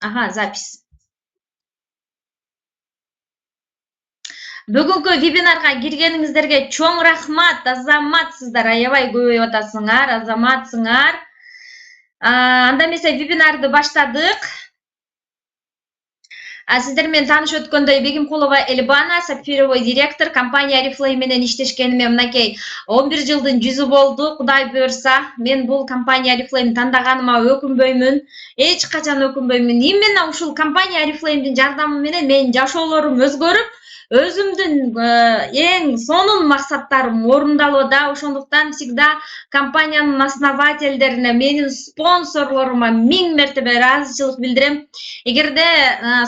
Ага, запись. Бүгүнкү вебинарга киргениңиздерге чоң рахмат. Азаматсыздар, аябай көбөйүп атасыңар, азаматсыңар. Анда эмесе вебинарды баштадык. Сиздер менен таанышып өткөндөй Бегимкулова Эльбана, сапфировой директор, компания Oriflame менен иштешкениме мынакей 11 жылдын жүзү болду. Кудай буйрса, мен бул компания Oriflame тандаганыма өкүнбөймүн. Эч качан өкүнбөймүн. Именно ушул компания Oriflame'дин жардамы менен менин жашоолорум өзгөрүп, өзүмдүн эң сонун максаттарым орундалып да, ошондуктан всегда компаниянын основательдерине, менин спонсорлорума 1000 мертебе ыраазычылык билдирем. Эгерде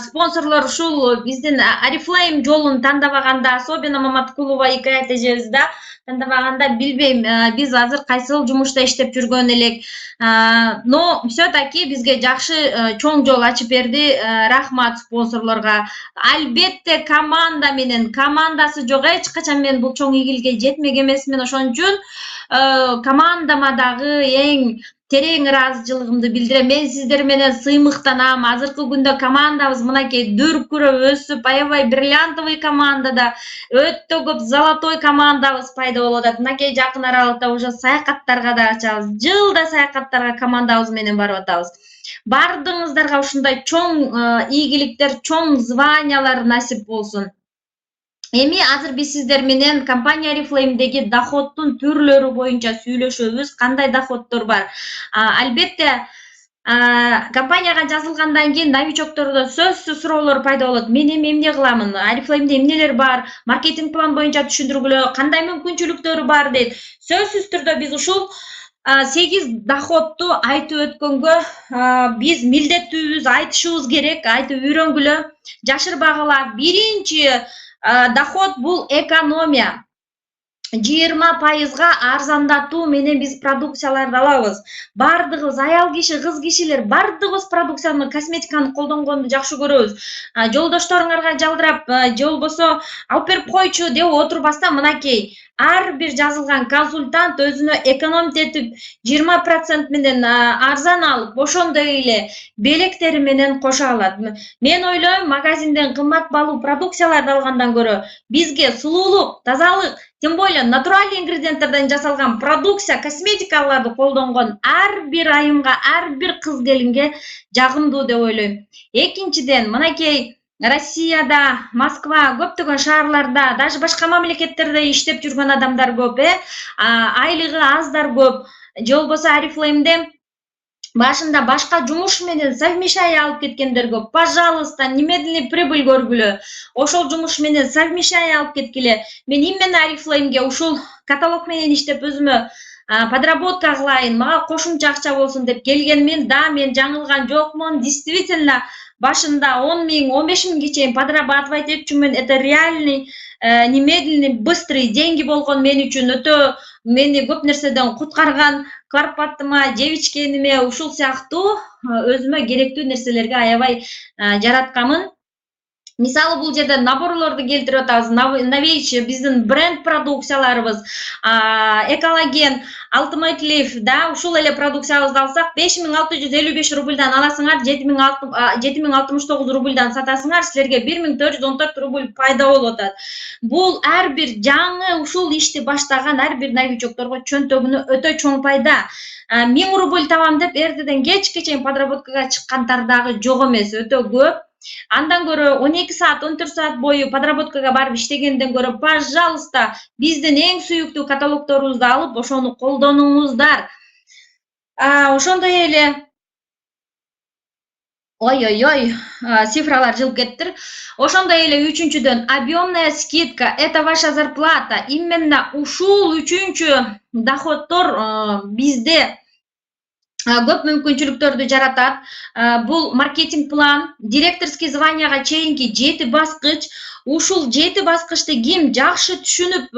спонсорлор ушул биздин Oriflame жолун тандабаганда, особенно Маматкулова Икая эжебиз да тандабаганда, билбейм, биз азыр кайсыл жумушта иштеп жүргөн элек. Но все-таки бизге жакшы чоң жол ачып берди. Рахмат спонсорлорго. Албетте команда менен, командасы жок эч качан мен бул чоң ийгиликке жетмек эмесмин. Ошон үчүн командама дагы эң терең ыраазычылыгымды билдирем. Мен сиздер менен сыймыктанам. Азыркы күндө командабыз мынакей дүркүрөп өсүп, аябай бриллиантовый командада, өтө көп золотой командабыз пайда болуп атат. Мынакей жакын аралыкта уже саякаттарга да ачабыз. Жылда саякаттарга командабыз менен барып атабыз. Бардыгыңыздарга ушундай чоң ийгиликтер, чоң званиялар насип болсун. Эми азыр биз сиздер менен компания Oriflame'деги доходтун түрлөрү боюнча сүйлөшөбүз. Кандай доходтор бар? Албетте, компанияга жазылгандан кийин новичоктордо сөзсүз суроолор пайда болот. Мен эмне кыламын? Oriflame'де эмнелер бар? Маркетинг план боюнча түшүндүргүлө, кандай мүмкүнчүлүктөрү бар дейт. Сөзсүз түрдө биз ушул 8 доходту айтып өткөнгө биз милдеттүүбүз, айтышыбыз керек, айтып үйрөнгүлө, жашырбагыла. Биринчи доход бул экономия. 20%га арзандатуу менен биз продукцияларды алабыз. Бардыгыбыз, аял киши, кыз кишилер, бардыгыбыз продукцияны, косметиканы колдонгонду жакшы көрөбүз. Жолдошторуңарга жалдырап, же болбосо алып берип койчу деп отурбастан, мынакей ар бир жазылган консультант өзүнө экономить этип 20% менен арзан алып, ошондой эле белектери менен кошо алат. Мен ойлойм, магазинден кымбат баалуу продукцияларды алгандан көрө бизге сулуулук, тазалык, тем более натуральный ингредиенттерден жасалган продукция, косметикаларды колдонгон ар бир айымга, ар бир кыз келинге жагымдуу деп ойлойм. Экинчиден, мынакей Россияда, Москва, көптөгөн шаарларда, даже башка мамлекеттерде иштеп жүргөн адамдар көп, айлыгы аздар көп. Же болбосо Oriflame'де башында башка жумуш менен совмещая алып кеткендер көп. Пожалуйста, немедленный прибыль көргүлө. Ошол жумуш менен совмещая алып кеткиле. Мен именно Oriflame'ге ушул каталог менен иштеп өзүмө подработка кылайын, мага кошумча акча болсун деп келгенмин. Да, мен жаңылган жокмун. Действительно, башында 10 000, 15 000 чейин подрабатывать этчүмүн. Это реальный, немедленный, быстрый деньги болгон мен үчүн өтө мени көп нерседен куткарган. Карпатыма, жебичкениме ушул сыяктуу өзүмө керектүү нерселерге аябай жараткамын. Мисалы, бул жерде наборлорду келтирип атабыз. Новейший биздин бренд продукцияларыбыз, Экологен, Ultimate Leaf, да, ушул эле продукциябызды алсак 5655 рубльдан аласыңар, 7069 рубльдан сатасыңар, силерге 1414 рубль пайда болуп атат. Бул ар бир жаңы ушул ишти баштаган ар бир новичокторго чөнтөгүнө өтө чоң пайда. 1000 рубль табам деп эртеден кечке чейин подработкага чыккандар дагы жок эмес, өтө көп. Андан көрө 12 саат, 14 саат бою подработкага барып иштегенден көрө, пожалуйста, биздин эң сүйүктүү каталогторубузду алып, ошону колдонуңуздар. Ошондой эле ой, цифралар жылып кеттир. Ошондой эле үчүнчүдөн объемная скидка, это ваша зарплата. Именно ушул үчүнчү доходтор бизде көп мүмкүнчүлүктөрдү жаратат. Бул маркетинг план, директорский званияга чейинки 7 баскыч. Ушул 7 баскычты ким жакшы түшүнүп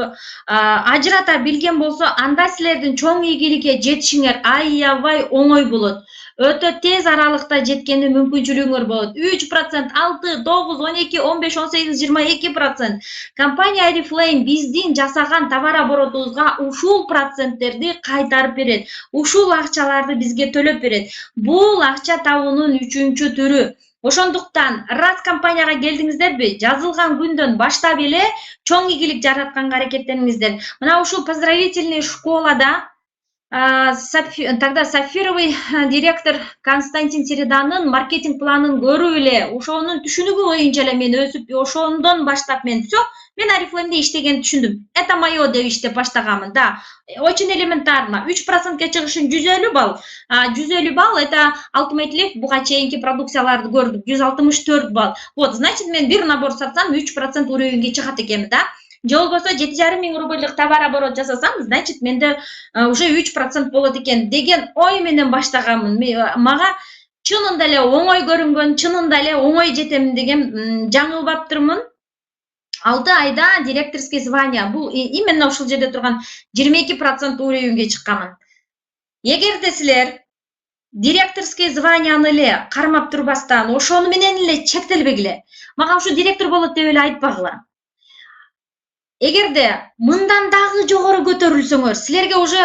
ажырата билген болсо, анда силердин чоң ийгиликке жетишиңер аябай оңой болот. Өтө тез аралыкта жеткени мүмкүнчүлүгүңөр болот. 3%, 6, 9, 12, 15, 18, 22%. Компания Oriflame биздин жасаган товар оборотубузга ушул проценттерди кайтарып берет. Ушул акчаларды бизге төлөп берет. Бул акча табуунун үчүнчү түрү. Ошондуктан раз компанияга келдиңиздерби, жазылган күндөн баштап эле чоң ийгилик жаратканга аракеттениңиздер. Мына ушул поздравительный школада тогда сапфировый директор Константин Середанын маркетинг планын көрүп эле, ошонун түшүнүгү боюнча эле мен өсүп, ошондон баштап мен мен Арифлеймде иштегенди түшүндүм. Это мое деп иштеп баштаганмын. Да, очень элементарно. 3%га чыгыш үчүн 150 балл. 150 балл это Ultimate Leaf буга чейинки продукцияларды көрдүк. 164 балл. Вот, значит, мен бир набор сатсам 3% уровеньге чыгат экенмин, да? Же болбосо 7,5 миң рубльдык товар оборот жасасам, значит, менде уже 3% болот экен деген ой менен баштаганмын. Мага чынында эле оңой көрүнгөн, чынында эле оңой жетемин деген жаңылбаптырмын. 6 айда директорский звание, бул именно ушул жерде турган 22% уровеньге чыкканмын. Эгерде силер директорский званияны эле кармап турбастан, ошону менен эле чектелбегиле. Мага ушу директор болот деп эле айтпагыла. Эгерде мындан дагы жогору көтөрүлсөңөр, силерге уже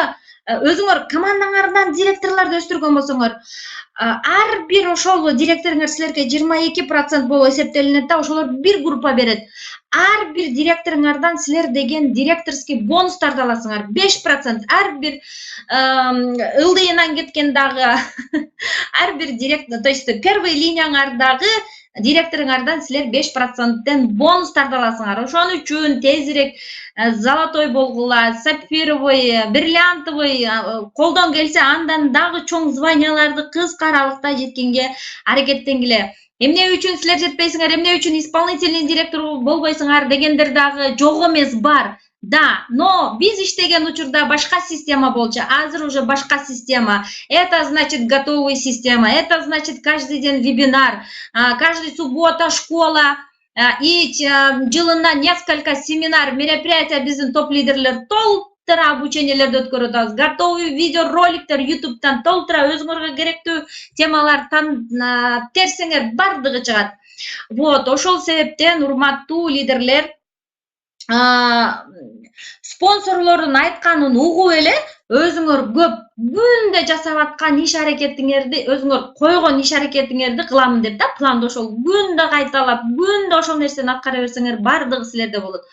өзүңөр командаңардан директорлорду өстүргөн болсоңор, ар бир ошол директоруңар силерге 22% болуп эсептелинет да, ошолор бир группа берет. Ар бир директоруңардан силер деген директорский бонустарды аласыңар. 5% ар бир ылдыйынан кеткен дагы ар бир директор, то есть первый линияңардагы директоруңардан силер 5%тен бонустарды аласыңар. Ошон үчүн тезирээк золотой болгула, сапфировый, бриллиантовый, колдон келсе андан дагы чоң званияларды кыска аралыкта жеткенге аракеттенгиле. Эмне үчүн силер жетпейсиңер, эмне үчүн исполнительный директор болбойсуңар дегендер дагы жок эмес, бар. Да, но биз иштеген учурда башка система болчу, азыр уже башка система. Это значит готовый система, это значит каждый день вебинар, каждый суббота школа, и жылына несколько семинар, мероприятия биздин топ-лидерлер толтура обучениелерди өткөрүп атабыз. Готовый видеороликтер YouTube'тан толтура өзүңөргө керектүү темалардан терсеңер бардыгы чыгат. Вот, ошол себептен урматтуу лидерлер, спонсорлордун айтканын угуп эле өзүңөр көп күндө жасап аткан иш аракетиңерди, өзүңөр койгон иш аракетиңерди кыламын деп да, планды ошол күндө кайталап, күндө ошол нерсени аткара берсеңер бардыгы силерде болот.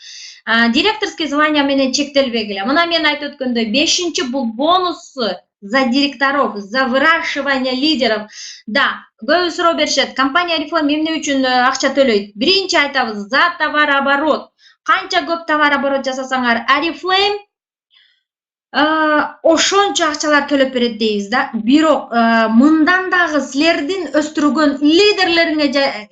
Директорский звание менен чектелбегиле. Мына мен айтып өткөндөй, 5-чи бул бонусу за директоров, за выращивание лидеров. Да, көп суроо беришет. Компания Арифлейм эмне үчүн акча төлөйт? Биринчи айтабыз, за товар оборот. Канча көп товар оборот жасасаңар, Арифлейм ошончо акчалар төлөп берет дейбиз да. Бирок мындан дагы силердин өстүргөн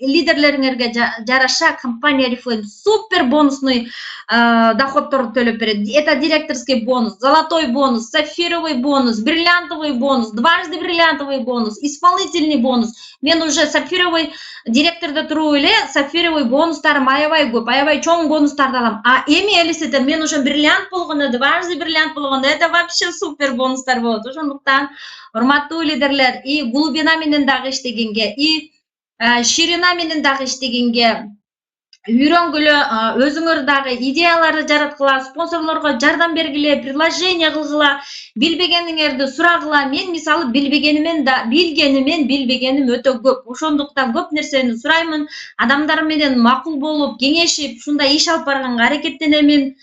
лидерлериңерге жараша компания Арифлейм супер бонусный доходторду төлөп берет. Это директорский бонус, золотой бонус, сапфировый бонус, бриллиантовый бонус, дважды бриллиантовый бонус, исполнительный бонус. Мен уже сапфировый директордо туруп эле сапфировый бонустарым аябай көп, аябай чоң бонустарды алам. Эми элестетем, мен уже бриллиант болгондо, дважды бриллиант болгондо, это вообще супер бонустар болот. Ошондуктан урматтуу лидерлер, и глубина менен дагы иштегенге, и ширина менен дагы иштегенге үйрөнгүлө, өзүңөр дагы идеяларды жараткыла, спонсорлорго жардам бергиле, предложение кылгыла, билбегениңерди сурагыла. Мен мисалы билбегеним өтө көп. Ошондуктан көп нерсени сураймын, адамдар менен макул болуп, кеңешип, ушундай иш алып барганга аракеттенемин.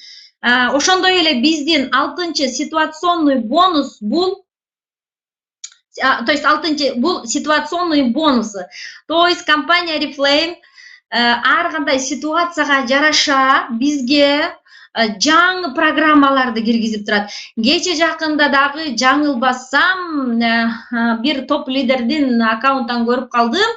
Ошондой эле биздин 6-чы ситуационный бонус бул, то есть 6-чы бул ситуационный бонусы. То есть компания Арифлейм ар кандай ситуацияга жараша бизге жаңы программаларды киргизип турат. Кече жакында дагы жаңылбасам бир топ лидердин аккаунттан көрүп калдым.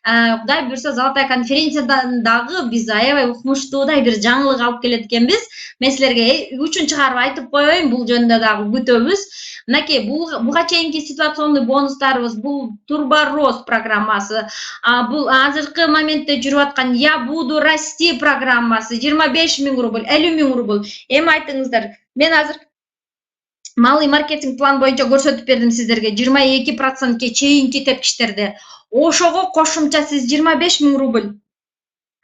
Кудай буйрса Золотая конференциядан дагы биз аябай укмуштуудай бир жаңылык алып келет экенбиз. Мен силерге үчүн чыгарып айтып коеюн, бул жөнүндө дагы күтөбүз. Мынакей буга чейинки ситуационный бонустарыбыз бул турборост программасы, бул азыркы моментте жүрүп аткан Я буду расти программасы 25 000 рубль, 50 000 рубль. Эми айтыңыздар, мен азыр малый маркетинг план боюнча көрсөтүп бердим сиздерге 22%ке чейинки тепкичтерди. Ошого кошумча сиз 25 000 рубль,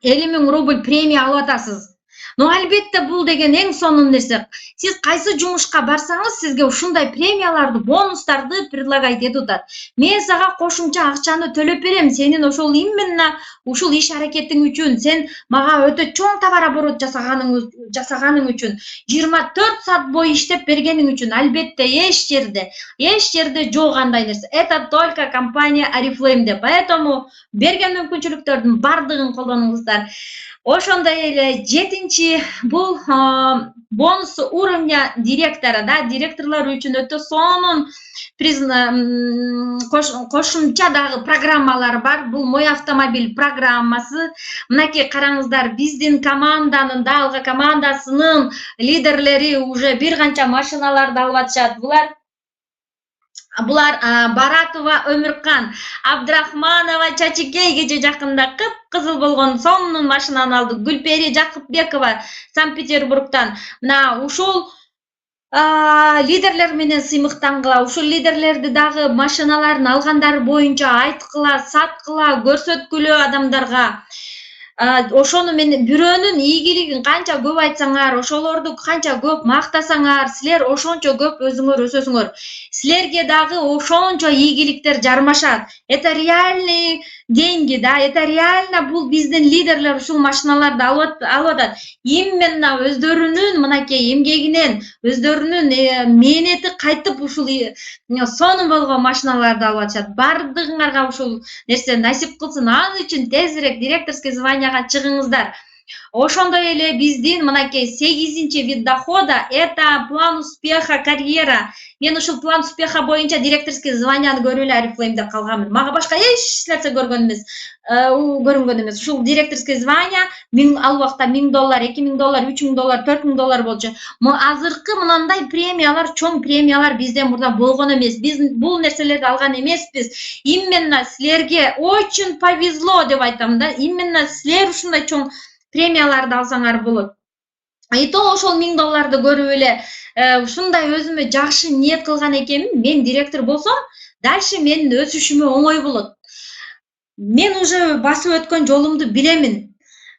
50 000 рубль премия алып атасыз. Но албетте бул деген эң сонун нерсе. Сиз кайсы жумушка барсаңыз, сизге ушундай премияларды, бонустарды предлагать этип атат. Мен сага кошумча акчаны төлөп берем, сенин ошол именно ушул иш аракетиң үчүн, сен мага өтө чоң товар оборот жасаганың үчүн, 24 саат бою иштеп бергениң үчүн. Албетте эч жерде жок андай нерсе. Это только компания Oriflame. Поэтому берген мүмкүнчүлүктөрдүн бардыгын колдонуңуздар. Ошондой эле 7-чи бул бонус уровня директора, да, директорлор үчүн өтө сонун кошумча дагы программалар бар. Бул Мой автомобиль программасы. Мынакей караңыздар, биздин команданын, Алга командасынын лидерлери уже бир канча машиналарды алып атышат. Булар Баратова Өмүркан, Абдрахманова Чачикей кече жакында кып-кызыл болгон сонун машинаны алды. Гүлпери Жакыпбекова Санкт-Петербургдан. Мына ушул лидерлер менен сыймыктангыла, ушул лидерлерди дагы машиналарын алгандар боюнча айткыла, саткыла, көрсөткүлө адамдарга. Ошону мен бирөөнүн ийгилигин канча көп айтсаңар, ошолорду канча көп мактасаңар, силер ошончо көп өзүңөр өсөсүңөр. Силерге дагы ошончо ийгиликтер жармашат. Это реальные деньги, да, это реально бул биздин лидерлер ушул машиналарды алып атат. Именно өздөрүнүн мынакей эмгегинен, өздөрүнүн мээнети кайтып ушул сонун болгон машиналарды алып атышат. Бардыгыңарга ушул нерсе насип кылсын. Ал үчүн тезирээк директорский званияга чыгыңыздар. Ошондой эле биздин мынакей 8-чи вид дохода — это план успеха карьера. Мен ушул план успеха боюнча директорский званияны көрүп эле Oriflame'де калганмын. Мага башка эч нерсе көрүнгөн эмес. Ушул директорский звания ал убакта $1000, $2000, $3000, $4000 болчу. Азыркы мынандай премиялар, чоң премиялар бизден мурда болгон эмес. Биз бул нерселерди алган эмеспиз. Именно силерге очень повезло деп айтам да. Именно силер ушундай чоң премияларды алсаңар болот. И то ошол $1000 көрүп эле ушундай өзүмө жакшы ниет кылган экенмин. Мен директор болсом, дальше менин өсүшүмө оңой болот. Мен уже басып өткөн жолумду билемин.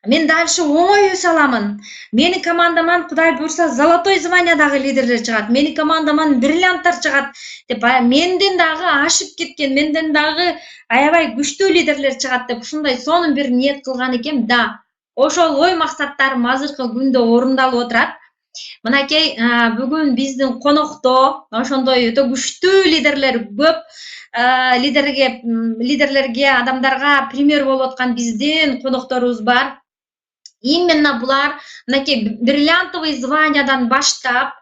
Мен дальше оңой өсө аламын. Менин командаман Кудай буйрса золотой званиядагы лидерлер чыгат. Менин командаман бриллианттар чыгат деп, менден дагы ашып кеткен, менден дагы аябай күчтүү лидерлер чыгат деп ушундай сонун бир ниет кылган экенмин. Да, ошол ой максаттарым азыркы күндө орундалып отурат. Мынакей бүгүн биздин конокто ошондой өтө күчтүү лидерлер көп, лидерлерге, адамдарга пример болуп аткан биздин конокторубуз бар. Именно булар мынакей бриллиантовый званиядан баштап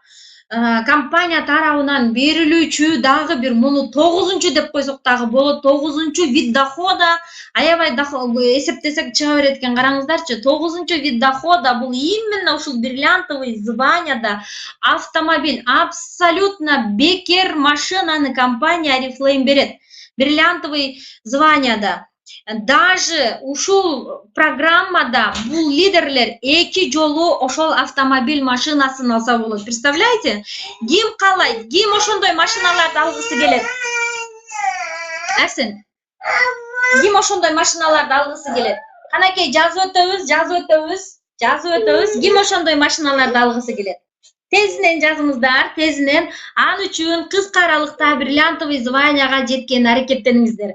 компания тарабынан берилүүчү дагы бир муну 9-чу деп койсок дагы болот. 9-чу вид дохода аябай эсептесек чыга берет экен. Караңыздарчы, 9-чу вид дохода бул именно ушул бриллиантовый званияда автомобиль, абсолютно бекер машинаны компания Oriflame берет. Бриллиантовый званияда. Даже ушул программада бул лидерлер 2 жолу ошол автомобиль машинасын алса болот. Представляете? Ким каалайт, ким ошондой машиналарды алгысы келет? Арсен, ким ошондой машиналарды алгысы келет? Канакей, жазып өтөбүз. Ким ошондой машиналарды алгысы келет? Тезинен жазыңыздар, тезинен. Ал үчүн кыска аралыкта бриллиантовый званияга жеткен аракеттениңиздер.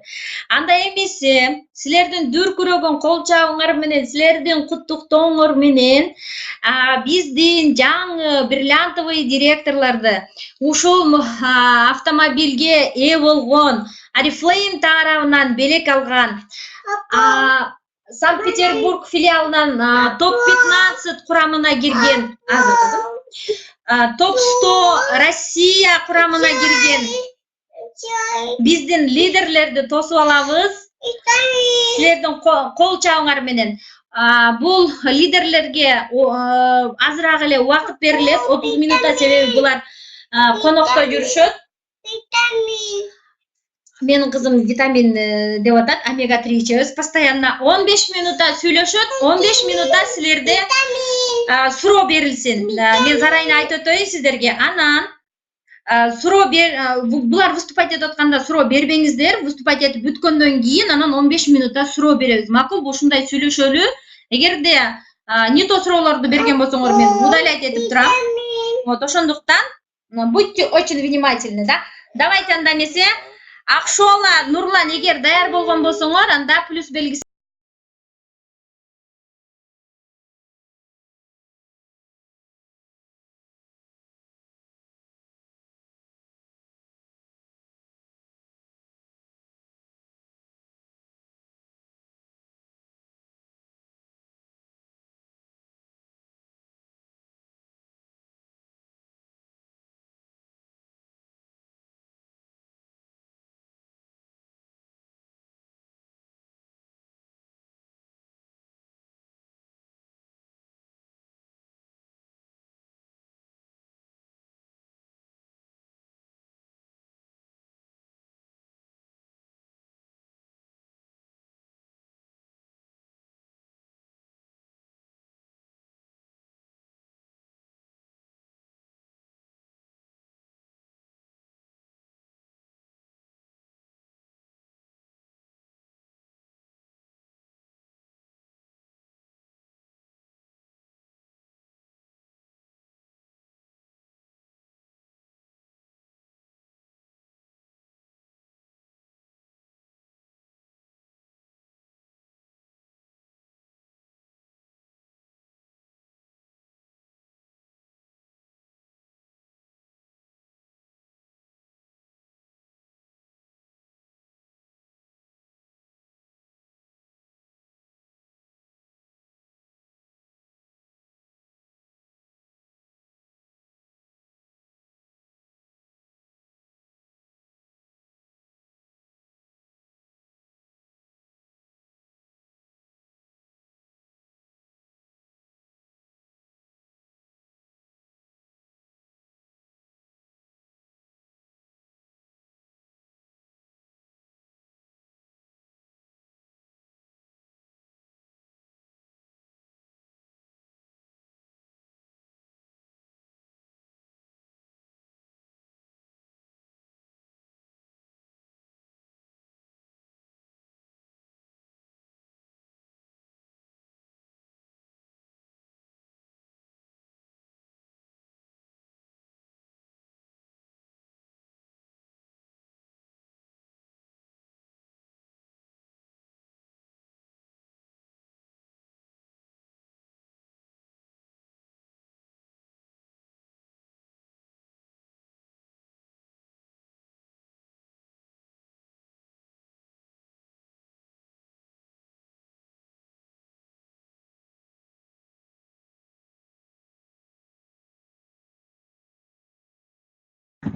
Анда эмесе, силердин дүркүрөгөн кол чабыңар менен, силердин куттуктооңор менен биздин жаңы бриллиантовый директорлорду ушул автомобилге ээ болгон Oriflame тарабынан белек алган Санкт-Петербург филиалынан топ-15 курамына кирген, топ-100 Россия курамына кирген биздин лидерлерди тосуп алабыз. Силердин кол чабыңар менен. Бул лидерлерге азыраак эле убакыт берилет, 30 минутта, себеби булар конокто жүрүшөт. Менин кызым витамин деп атат, омега-3 ичебиз. Постоянно 15 минутта сүйлөшөт, 15 минутта силерде суроо берилсин. Мен зарайын айтып өтөйүн сиздерге. Анан суроо булар выступать этип атканда суроо бербеңиздер. Выступать этип бүткөндөн кийин анан 15 минутта суроо беребиз. Макул, бул ушундай сүйлөшөлү. Эгерде не то суроолорду берген болсоңор мен удалять этип турам. Вот ошондуктан будьте очень внимательны, да. Давайте анда эмесе Акшола, Нурлан, эгер даяр болгон болсоңор, анда плюс белгиси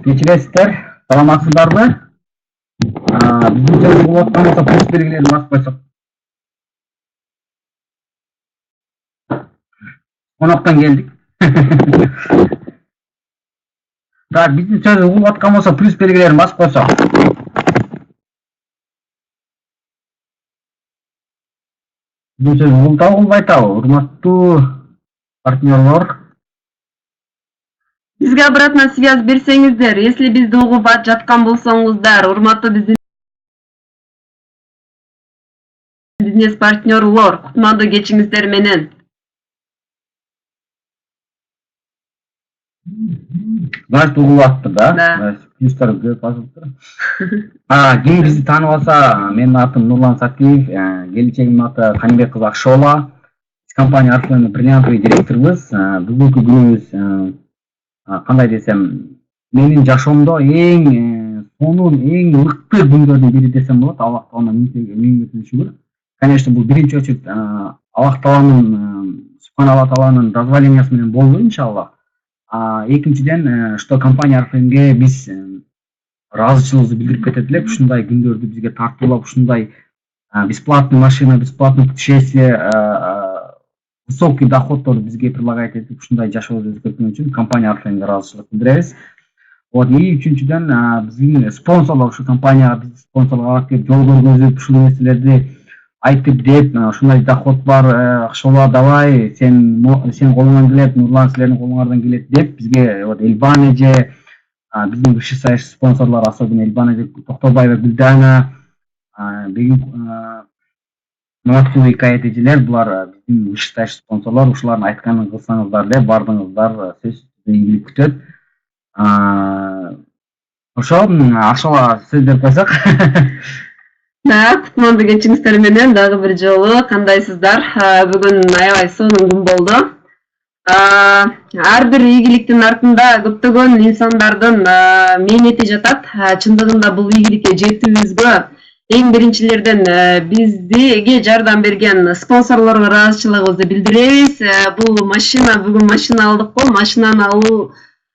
Кечиресиздер, саламатсыздарбы? Биздин сөз болуп аткан болсо плюс белгилерин басып койсок. Коноктон келдик. Так, биздин сөз угулуп аткан болсо плюс белгилерин басып койсок. Биздин сөз угулуп атабы, урматтуу партнерлор? Бизге обратно связь берсеңиздер, если бизди угуп жаткан болсоңуздар, урматтуу бизнес партнерлор, кутмандуу кечиңиздер менен. Значит, угулуп атты, да? Да. Плюстар көп басып тур. Ким бизди таанып алса, менин атым Нурлан Сакиев, келечегимдин аты Канибек кызы Акшола. Биз компания аркылуу бриллиантовый директорбуз. Бүгүнкү күнүбүз кандай десем, менин жашоомдо эң сонун, эң ыкты күндөрдүн бири десем болот. Аллах Таалага миң шүгүр. Конечно, бул биринчи очередь Аллах Тааланын, Субхана Тааланын дозволениясы менен болду, иншаллах. Экинчиден, что компания аркылуу биз ыраазычылыгыбызды билдирип кетет элек, ушундай күндөрдү бизге тартуулап, ушундай бесплатный машина, бесплатное путешествие, высокий доходторду бизге предлагать этип, ушундай жашообузду өзгөрткөн үчүн компания аркылуу ыраазычылык билдиребиз. Вот, и үчүнчүдөн, биздин спонсорлор, ушу компанияга биз спонсорлор алып келип, жол көргөзүп, ушул нерселерди айтып деп, ушундай доход бар, Акшола, давай, сен колуңан келет, Нурлан силердин колуңардан келет деп, бизге вот Эльбаны же, биздин высший стоящий спонсорлор, особенно Эльбаны же, Токтобаева Гүлдана, Ноктуу икаетечилер булар биздин ышыкташ спонсорлор, ушулардын айтканын кылсаңыздар эле бардыгыңыздар сөзсүз ийгилик күтөт. Ошо акчала сөздөр койсок. Кутманды кечиңиздер менен дагы бир жолу кандайсыздар? Бүгүн аябай сонун күн болду. Ар бир ийгиликтин артында көптөгөн инсандардын мээнети жатат. Чындыгында бул ийгиликке жетүүбүзгө эң биринчилерден бизге жардам берген спонсорлорго ыраазычылыгыбызды билдиребиз. Бул машина, бүгүн машина алдык. Машинаны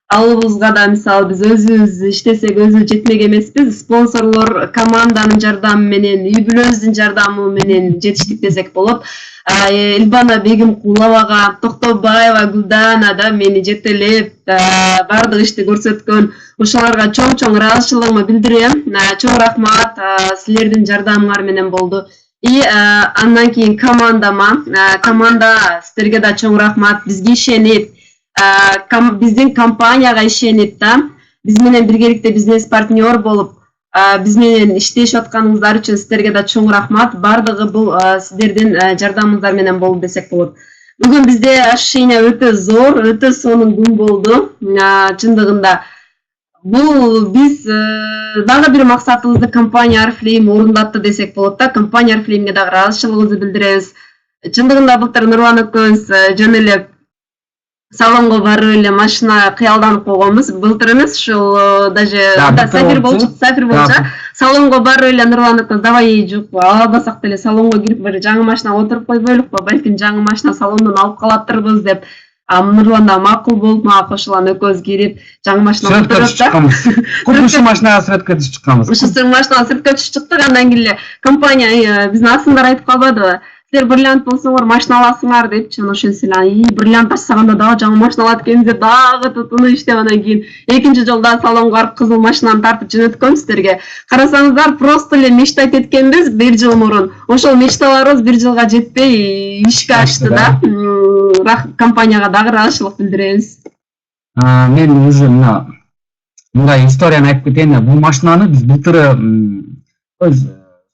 алуубузга да мисалы биз өзүбүз иштесек өзүбүз жетмек эмеспиз. Спонсорлор команданын жардамы менен, үй бүлөбүздүн жардамы менен жетиштик десек болот. Элбана Бегимкуловага, Токтобаева Гүлдана да мени жетелеп бардык ишти көрсөткөн. Ошолорго чоң ыраазычылыгымды билдирем. Чоң рахмат, силердин жардамыңар менен болду. Андан кийин команда силерге да чоң рахмат. Бизге ишенип, биздин компанияга ишенип да, биз менен биргеликте бизнес партнер болуп, биз менен иштешип атканыңыздар үчүн силерге да чоң рахмат. Бардыгы бул сиздердин жардамыңыздар менен болду десек болот. Бүгүн бизде ощущение өтө зор, өтө сонун күн болду. Чындыгында бул биз дагы бир максатыбызды компания Oriflame орундатты десек болот да. Компания Oriflame'ге дагы ыраазычылыгыбызды билдиребиз. Чындыгында былтыр Нурлан экөөбүз жөн эле салонго барып эле машина кыялданып койгонбуз. Былтыр эмес, ушул даже сафир болчу. Салонго барып эле Нурлан экөөбүз давай жок, албасак деле салонго кирип бир жаңы машинага отуруп койбойлукпу, балким жаңы машина салондон алып калаттырбыз деп. Нурлан да макул болуп, мага кошулган, экөөбүз кирип жаңы машинага отуруп да. Курдушу машинага сүрөткө түшүп чыкканбыз. Ушул машинага сүрөткө түшүп чыктык. Андан кийин эле компания биздин асындар айтып калбадыбы? Силер бриллиант болсоңор машина аласыңар депчи. Ошентсе эле бриллиант ачсаганда дагы жаңы машина алат экенбиз деп дагы тутунуп иштеп, андан кийин экинчи жолда салонго барып кызыл машинаны тартып жөнөткөм силерге. Карасаңыздар, просто эле мечтать эткенбиз бир жыл мурун. Ошол мечталарыбыз бир жылга жетпей ишке ашты да. Компанияга дагы ыраазычылык билдиребиз. Мен уже мындай историяны айтып кетейин. Бул машинаны биз былтыр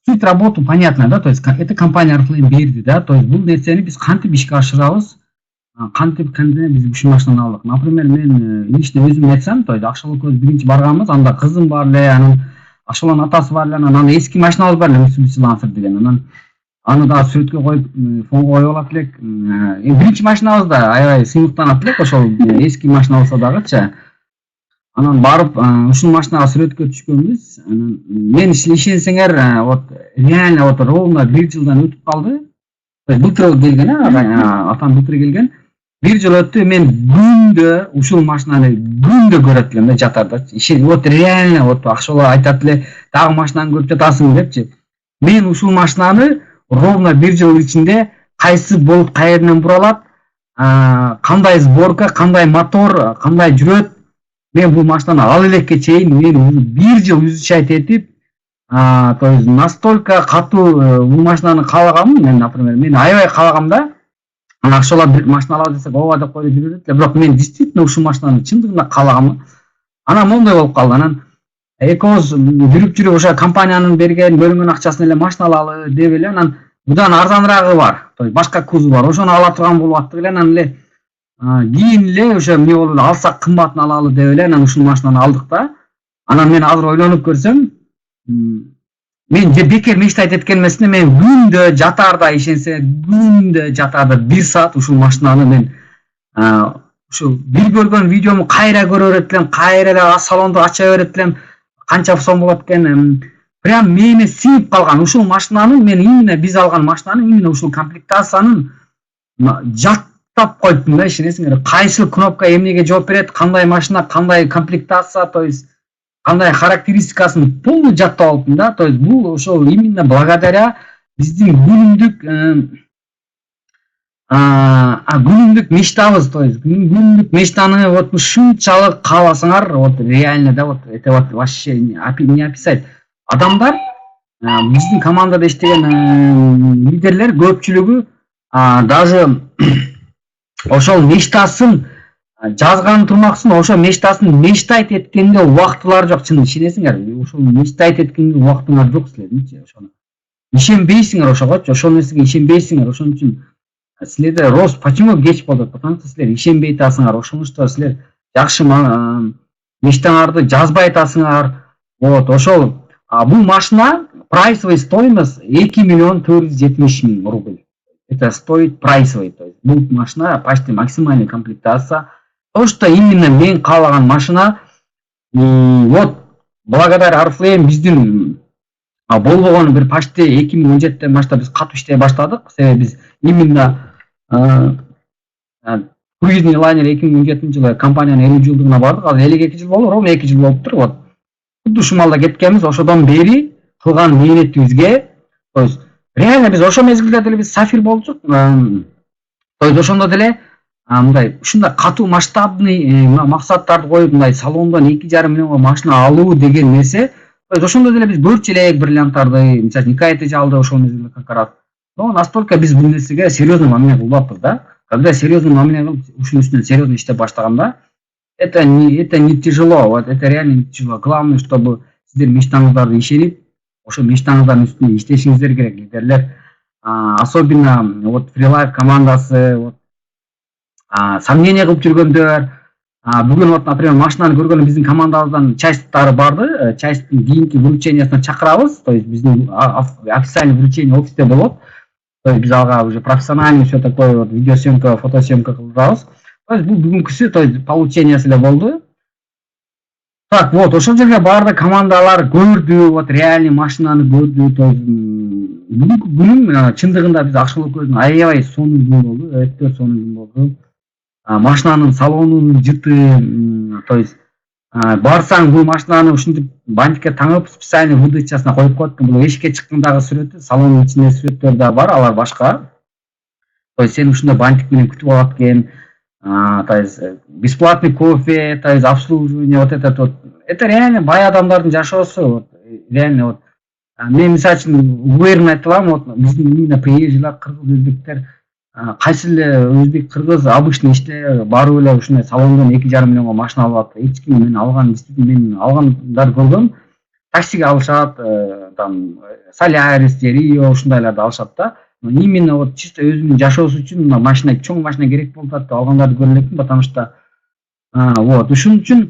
суть работу понятно, да, то есть это компания Oriflame берди, да, то есть бул нерсени биз кантип ишке ашырабыз, кантип биз ушул машинаны алдык. Например, мен лично өзүм айтсам, то есть Акшол экөөбүз биринчи барганбыз, анда кызым бар эле, анан Акшолдун атасы бар эле, анан эски машинабыз бар эле, Mitsubishi Lancer деген. Анан аны дагы сүрөткө коюп, фонго коюп алат элек. Биринчи машинабыз да аябай сыймыктанат элек, ошол эски машина болсо дагычы. Анан барып ушул машинага сүрөткө түшкөнбүз. Мен ишенсеңер, вот реально вот ровно бир жылдан өтүп калды. Былтыр келген, атам былтыр келген. Бир жыл өттү, мен күндө ушул машинаны күндө көрөт элем да, жатарда. Вот реально вот Акшола айтат эле, дагы машинаны көрүп жатасың депчи. Мен ушул машинаны ровно бир жыл ичинде кайсы болуп каеринен буралат, кандай сборка, кандай мотор, кандай жүрөт. Мен бул машинаны ал элекке чейин мен бир жыл изучать этип, то есть настолько катуу бул машинаны каалагам. Мен, например, мен аябай каалагам да. Акшола бир машина алабыз десек, ооба деп коюп жүрөт эле. Бирок мен действительно ушул машинаны чындыгында каалагам. Анан моундай болуп калды. Анан экөөбүз жүрүп ошо компаниянын берген, бөлүнгөн акчасын эле машина алалы деп эле, анан будан арзанырагы бар. То есть башка кузов бар. Ошону ала турган болуп аттык эле. Анан эле кийин эле ошо эмне болуп алсак кымбатын алалы деп эле анан ушул машинаны алдык да. Анан мен азыр ойлонуп көрсөм, мен бекер мечтать эткен эмесмин. Мен күндө жатарда, ишенсе күндө жатарда 1 саат ушул машинаны мен ушул бир көргөн видеому кайра көрө берет элем, кайра эле салонду ача берет элем. Канча сом болот экен. Прям мени сиңип калган ушул машинаны, мен именно биз алган машинаны, именно ушул комплектациянын жаттап койдум да, ишенесиңер. Кайсы кнопка эмнеге жооп берет, кандай машина, кандай комплектация, то есть кандай характеристикасын полный жаттап алыптым да. То есть бул ошол именно благодаря биздин күнүмдүк мечтабыз, то есть күнүмдүк мечтаны вот ушунчалык кааласаңар, вот реально да, вот это вот вообще не описать. Адамдар, биздин командада иштеген лидерлер көпчүлүгү даже ошол мечтасын жазган турмаксын, ошо мечтасын мечтать эткенге убактылары жок, чын ишенесиңер. Ошол мечтать эткенге убактыңар жок силердинчи ошону. ишенбейсиңер ошогочу, ошол нерсеге ишенбейсиңер. Ошон үчүн силерде рост почему кеч болот? Потому что силер ишенбей атасыңар. Ошондо силер жакшы мечтаңарды жазбай атасыңар. Вот, ошол бул машина прайсовый стоимость 2 миллион 470 000 рубль. Это стоит прайсовый, то есть бул машина почти максимальная комплектация. То, что именно мен каалаган машина, вот благодаря Oriflame биздин болбогон бир почти 2017 баштап биз катуу иштей баштадык. Себеби биз именно круизный лайнер 2017 жылы компаниянын 50 жылдыгына бардык. Азыр 52 жыл болду, ровно 2 жыл болуптур. Вот кудду ушул кеткенбиз. Ошодон бери кылган мээнетибизге, то есть реально биз ошол мезгилде деле биз сафир болчук. То есть ошондо деле мындай ушундай катуу масштабный максаттарды коюп мындай салондон 2,5 миллионго машина алуу деген нерсе. То есть ошондо деле биз көрчү элек бриллианттарды, мисалы 2 ай жалды ошол мезгилде как раз. Но настолько биз бул нерсеге серьезно мамиле кылбаппыз да. Когда серьезно мамиле кылып ушунун үстүнө серьезно иштеп баштаганда, это не тяжело, вот это реально не тяжело. Главное, чтобы сиздер мечтаңыздарды ишенип, ошо мечтаңыздардын үстүнө иштешиңиздер керек лидерлер. Особенно вот фрилайф командасы, вот сомнение кылып жүргөндөр, бүгүн вот, например, машинаны көргөн биздин командабыздан частьтары барды, частьтын кийинки вручениясына чакырабыз, то есть биздин официальный вручение офисте болот. То есть биз ага уже профессиональный все такое вот видеосъемка, фотосъемка кылабыз. То есть бул бүгүнкүсү, то есть получениясы эле болду. Так, вот, ошол жерге барды командалар көрдү, вот реальный машинаны көрдү. То есть бүгүнкү күнүм чындыгында биз Акшыл Көзүн аябай сонун күн болду, өтө сонун күн болду. Машинанын салонунун жыты, то есть барсаң бул машинаны ушинтип бантикке таңып специальный выдачасына коюп коет. Бул эшикке чыккандагы сүрөтү, салондун ичинде сүрөттөр да бар, алар башка. То есть сени ушундай бантик менен күтүп алат экен. То есть бесплатный кофе, то есть обслуживание, вот это вот. Это реально бай адамдардын жашоосу, вот, реально вот. Мен мисалы үчүн уверенно айта алам, вот биздин именно приезжийлер, кыргыз, өзбектер, кайсы эле өзбек, кыргыз обычный иште барып эле ушундай салондон 2,5 миллионго машина алып атат. Эч ким мен алган, действительно мен алгандарды көргөм. Таксиге алышат, там Солярис, Рио ушундайларды алышат да. Именно вот чисто өзүнүн жашоосу үчүн машина, чоң машина керек болуп атат деп алгандарды көрө элекмин, потому что вот ушун үчүн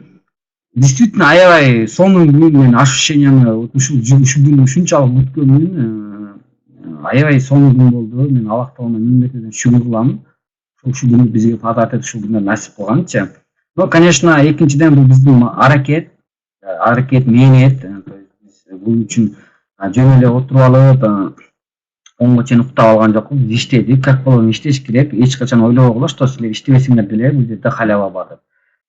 действительно аябай сонун күн, мен ощущенияны ушул күндү ушунчалык күткөнүмүн аябай сонун күн болду. Мен Аллах Таалага миңдетеден шүгүр кылам. Ушул күндү бизге падат этип ушул күндү насип кылганчы. Но конечно, экинчиден бул биздин аракет мээнет. То есть бул үчүн жөн эле отуруп алып онго чейин уктап алган жокпуз. Биз иштедик, как болон иштеш керек. Эч качан ойлобогула, что силер иштебесиңер деле бул жерде халява бар.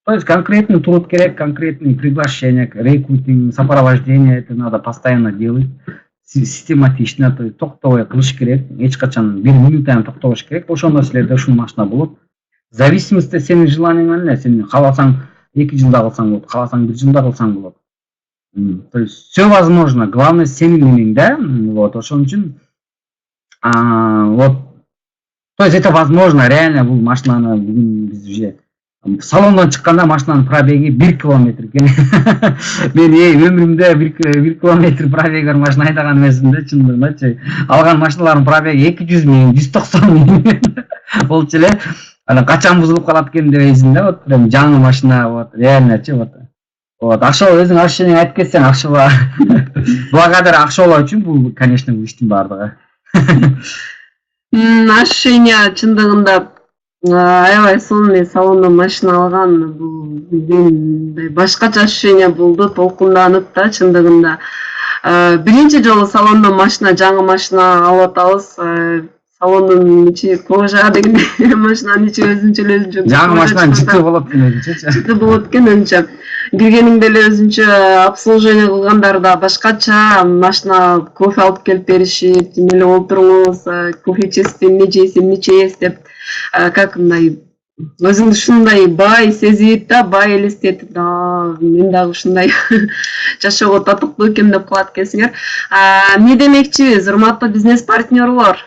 То есть конкретный труд керек, конкретный приглашение, рекрутинг, сопровождение, это надо постоянно делать, систематично, то есть токтобой кылыш керек, эч качан 1 минутайм токтобош керек. Ошондо силерде ушул машина болот. В зависимости сенин желанияңдан эле, сен кааласаң 2 жылда кылсаң болот, кааласаң 1 жылда кылсаң болот. То есть все возможно, главное сенин эмең да. Вот ошон үчүн вот, то есть это возможно, реально бул машинаны бүгүн биз уже салондон чыкканда машинанын пробеги 1 километр экен. Мен өмүрүмдө 1 километр пробеги бар машина айдаган эмесмин да, чындыгындачы. Алган машиналардын пробеги 200 000, 190 000 болчу эле. Анан качан бузулуп калат экен деп эсимде, вот прям жаңы машина, вот реальночу вот. Вот Акшола өзүң ощущение айтып кетсең, Акшола. Благодаря Акшола үчүн бул, конечно, бул иштин бардыгы. Ощущение чындыгында аябай сонун салондон машина алган, бул мындай башкача ощущение болду, толкунданып да чындыгында. Биринчи жолу салондон машина, жаңы машина алып атабыз. Салондун ичи кожа деген машинанын ичи өзүнчө жаңы машинанын жыты болот демекчи. Жыты болот экен өзүнчө. Киргениңде эле өзүнчө обслуживание кылгандар да башкача, машина кофе алып келип беришип, эле олтуруңуз, кофе ичесиз, эмне жейсиз, эмне чейсиз деп, как мындай өзүңдү ушундай бай сезип да, бай элестетип да, мен дагы ушундай жашоого татыктуу экенмин деп калат экенсиңер. Эмне демекчибиз, урматтуу бизнес партнерлор,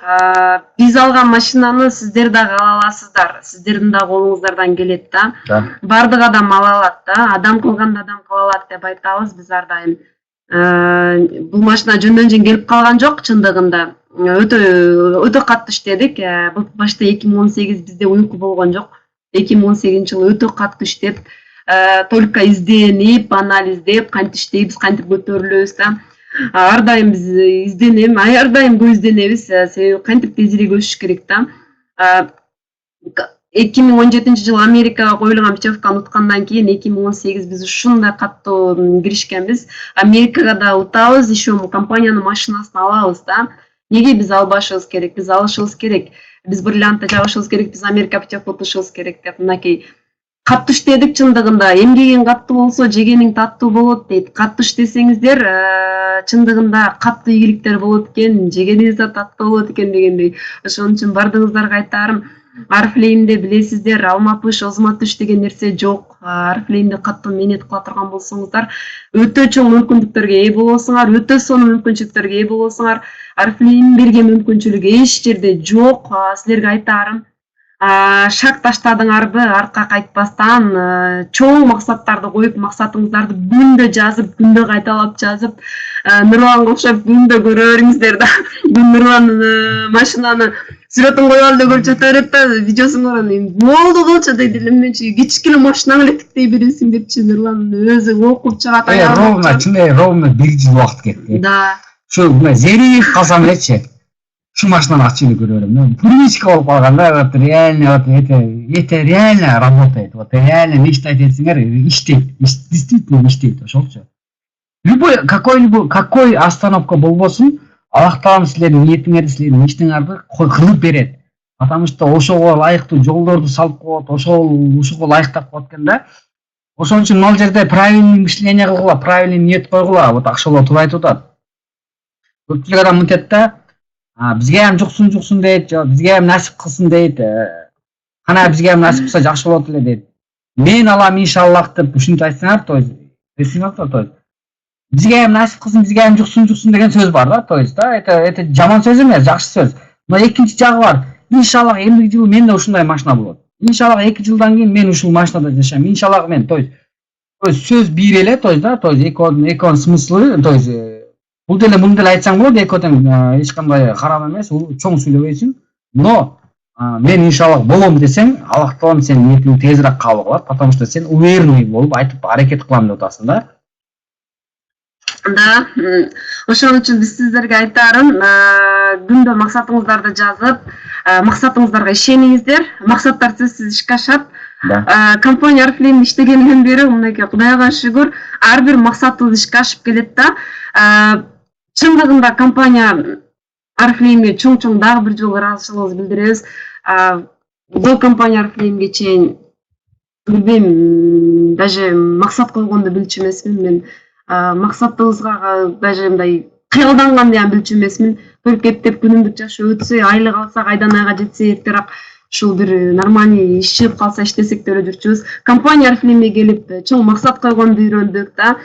биз алган машинаны сиздер дагы ала аласыздар. Сиздердин да колуңуздардан келет да. Бардык адам ала алат да. Адам кылганда адам кыла алат деп айтабыз биз ар дайым. Бул машина жөндөн жөн келип калган жок, чындыгында өтө катуу иштедик. Башта 2018 бизде уйку болгон жок. 2018-жылы өтө катуу иштеп, только изденип, анализдеп, кантип иштейбиз, кантип көтөрүлөбүз да. Ар дайым биз изденем, ар дайым изденебиз, себеби кантип тезирээк өсүш керек да. 2017-жылы Америкага коюлган путевканы уткандан кийин 2018 биз ушундай каттуу киришкенбиз. Америкага да утабыз, еще компаниянын машинасын алабыз да. Неге биз албашыбыз керек? Биз алышыбыз керек. Биз бриллиантты жабышыбыз керек, биз Америка путевка утушубуз керек деп мынакей каттуу иштедик. Чындыгында эмгегиң каттуу болсо, жегениң таттуу болот дейт. Каттуу иштесеңиздер, чындыгында каттуу ийгиликтер болот экен, жегениңиз да таттуу болот экен дегендей. Ошон үчүн бардыгыңыздарга айтарым, Арифлеймде билесиздер, алмапыш, озматыш деген нерсе жок. Арифлеймде каттуу менет кыла турган болсоңуздар, өтө чоң мүмкүндүктөргө ээ болосуңар, өтө сонун мүмкүнчүлүктөргө ээ болосуңар. Арифлейм берген мүмкүнчүлүк эч жерде жок. Силерге айтарым, шак таштадыңарбы, арка кайтпастан чоң максаттарды коюп, максатыңыздарды күндө жазып, күндө кайталап жазып, Нурланга окшоп күндө көрө бериңиздер да. Нурлан машинаны сүрөтүн коюп алды, көрүп жата берет да, видеосун көрөм. Болду болчу дейт элем, менчи кичкене машинаңы эле тиктей бересиң депчи Нурлан өзү окуп чыгат. Ровно, чындай ровно 1 жыл убакыт кетти. Да. Şu zeriп калсам элечи, şu машинаны ачып эле көрө берем. Привычка болуп калган да, вот реально, вот это реально работает. Вот реально не считать этсиңер, иштейт, действительно иштейт, ошолчу. Какой остановка болбосун, Аллах Таалам силердин ниетиңерди, силердин иштиңерди кылып берет. Потому что ошого ылайыктуу жолдорду салып коет, ошого ылайыктап коет экен да. Ошон үчүн ал жерде правильный мышление кылгыла, правильный ниет койгула, вот акшылоо туура айтып атат. Көпчүлүк адам мынтет да, бизге ham жуксун дейт, бизге ham насип кылсын дейт. Кана бизге ham насип кылса жакшы болот эле дейт. Мен алам иншаллах деп ушинтип айтсаңар, то есть бизге ham насип кылсын, бизге ham жуксун деген сөз бар да, то есть да, это жаман сөз эмес, жакшы сөз. Но экинчи жагы бар. Иншаллах эмдиги жылы менде ушундай машина болот. Иншаллах 2 жылдан кийин мен ушул машинада жашайм. Иншаллах мен, то есть сөз бир эле, то есть да, то есть эконун смыслы, то есть бул деле муну деле айтсаң болот, экөөдөн эч кандай харам эмес, чоң сүйлөбөйсүң. Но мен иншаллах болом десең, Аллах Таалам сенин ниетиңди тезирээк кабыл кылат, потому что сен уверенный болуп айтып аракет кылам деп атасың да. Да, ошон үчүн биз сиздерге айтарым, күндө максатыңыздарды жазып, максатыңыздарга ишениңиздер. Максаттар сөзсүз ишке ашат. Компания Арифлейм иштегенден бери мынакей Кудайга шүгүр, ар бир максатыбыз ишке ашып келет да. Чындыгында компания Арифлеймге чоң дагы бир жолу ыраазычылыгыбызды билдиребиз. Бул компания Арифлеймге чейин билбейм, даже максат койгонду билчү эмесмин мен. Максатыбызга даже мындай кыялданган деген билчү эмесмин. Только эптеп күнүмдүк жашоо өтсө, айлык алсак, айдан айга жетсе, эртерээк ушул бир нормальный иш чыгып калса иштесек деп эле жүрчүбүз. Компания Арифлеймге келип чоң максат койгонду үйрөндүк да.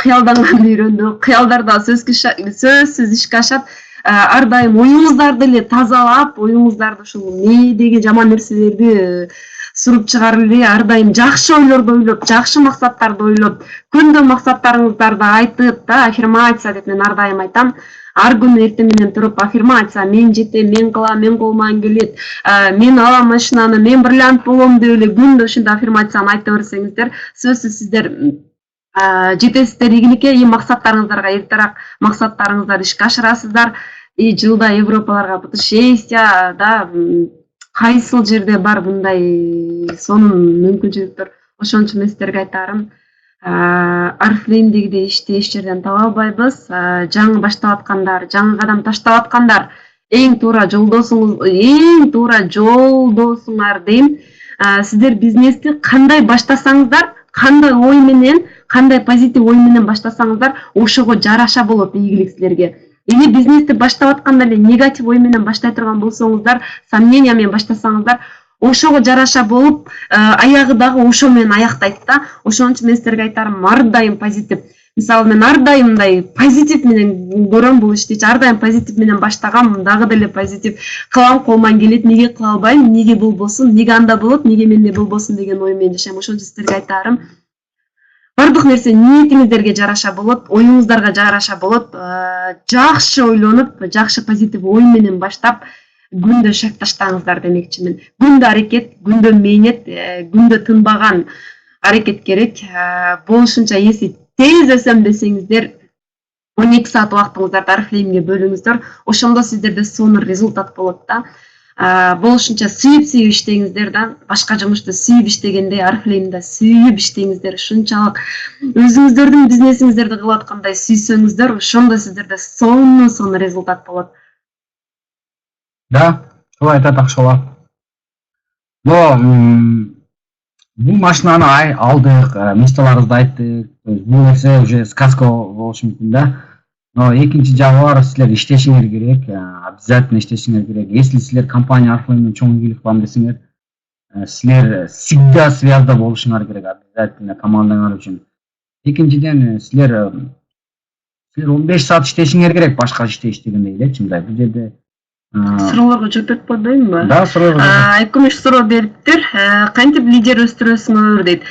Кыялданганды үйрөндүк. Кыялдар да сөзсүз ишке ашат. Ар дайым оюңуздарды эле тазалап, оюңуздарды ушул мээдеги жаман нерселерди суруп чыгарып эле, ар дайым жакшы ойлорду ойлоп, жакшы максаттарды ойлоп, күндө максаттарыңыздарды айтып да, аффирмация деп мен ар дайым айтам. Ар күнү эртең менен туруп аффирмация, мен жетем, мен кылам, мен колуман келет, мен алам машинаны, мен бриллиант болом деп эле күндө ушундай аффирмацияны айта берсеңиздер, сөзсүз сиздер жетесиздер ийгиликке, максаттарыңыздарга эртерээк максаттарыңыздарды ишке ашырасыздар. Жылда Европаларга путешествия да, кайсыл жерде бар мындай сонун мүмкүнчүлүктөр. Ошон үчүн сиздерге айтарым, Арифлеймдегидей ишти эч жерден таба албайбыз. Жаңы баштап аткандар, жаңы кадам таштап аткандар, эң туура жолдосуңар дейм. Сиздер бизнести кандай баштасаңыздар, кандай ой менен, кандай позитив ой менен баштасаңыздар, ошого жараша болот ийгилик силерге. Эми бизнести баштап атканда эле негатив ой менен баштай турган болсоңуздар, сомнения менен баштасаңыздар, ошого жараша болуп, аягы дагы ошо менен аяктайт да. Ошон үчүн мен силерге айтарым, ар дайым позитив. Мисалы мен ар дайым мындай позитив менен көрөм бул ишти, ар дайым позитив менен баштагам, дагы деле позитив кылам, колуман келет, неге кыла албайм, неге болбосун, неге анда болот, неге менде болбосун деген ой менен жашайм. Ошон үчүн силерге айтарым, бардык нерсе ниетиңиздерге жараша болот, оюңуздарга жараша болот. Жакшы ойлонуп, жакшы позитив ой менен баштап күндө шек таштаңыздар демекчимин. Күндө аракет, күндө мээнет, күндө тынбаган аракет керек. Болушунча эси тез өсөм десеңиздер 12 саат убактыңыздарды Oriflame бөлүңүздөр. Ошондо сиздерде сонун результат болот да. Болушунча сүйүп иштеңиздер да. Башка жумушты сүйүп иштегенде Oriflame'да сүйүп иштеңиздер. Ушунчалык өзүңүздөрдүн бизнесиңиздерди кылып аткандай сүйсөңүздөр, ошондо сиздерде сонун результат болот. Да, солай айтат Акшола. Бул машинаны алдык, мечталарыбызды айттык. Бул нерсе уже сказка болушу мүмкүн да. Но экинчи жагы бар, силер иштешиңер керек, обязательно иштешиңер керек. Если силер компания Oriflame менен чоң ийгилик кылам десеңер, силер всегда связда болушуңар керек, обязательно командаңар үчүн. Экинчиден, силер 15 саат иштешиңер керек, башка иште иштегендей элечи, мындай бул жерде Суроолорго жооп берип койбоймунбу? Да, суроолорго. Экүмүш суроо бериптир. Кантип лидер өстүрөсүңөр дейт.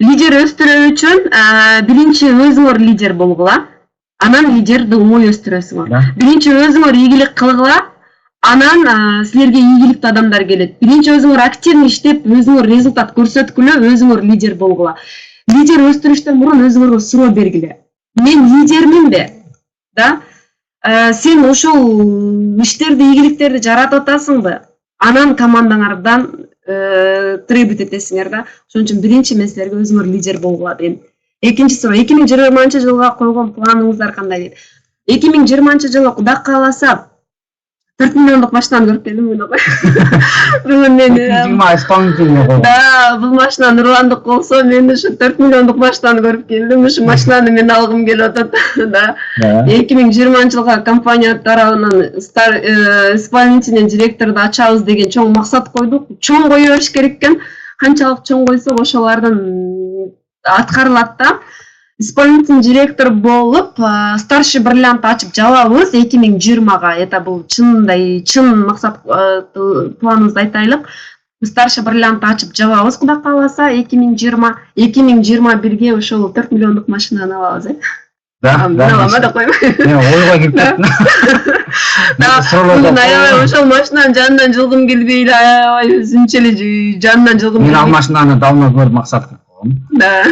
Лидер өстүрүү үчүн биринчи өзүңөр лидер болгула, анан лидерди оңой өстүрөсүңөр. Биринчи өзүңөр ийгилик кылгыла, анан силерге ийгиликтүү адамдар келет. Биринчи өзүңөр активный иштеп, өзүңөр результат көрсөткүлө, өзүңөр лидер болгула. Лидер өстүрүштөн мурун өзүңөргө суроо бергиле. Мен лидермин бе? Да? Сен ошол иштерди, ийгиликтерди жаратып атасыңбы? Анан командаңардан требут этесиңер да. Ошон үчүн биринчи мен силерге өзүңөр лидер болгула дейм. Экинчи суроо, 2020-жылга койгон планыңыздар кандай дейт? 2020-жылы Кудай кааласа 4 миллиондук машинаны көрүп келдим мына. Бүгүн мен 20 исполнительный койгон. Да, бул машинаны урландык болсо, мен ушу 4 миллиондук машинаны көрүп келдим. Ушу машинаны мен алгым келип атат. Да. 2020-жылга компания тарабынан исполнительный директорду ачабыз деген чоң максат койдук. Чоң кое бериш керек экен. Канчалык чоң койсок, ошолордон аткарылат да. Исполнительный директор болуп, старший бриллиант ачып жабабыз 2020-га. Это бул чын максат планыбызды айтайлык. Старший бриллиант ачып жабабыз, Кудай кааласа 2021-ге ошол 4 миллиондук машинаны алабыз, э? Да, да койбой. Ойго келип кеттим. Да, аябай ошол машинанын жанынан жылгым келбей эле, аябай өзүмчө эле жанынан жылгым. Мен ал машинаны давно көрүп максат кылып койгом. Да.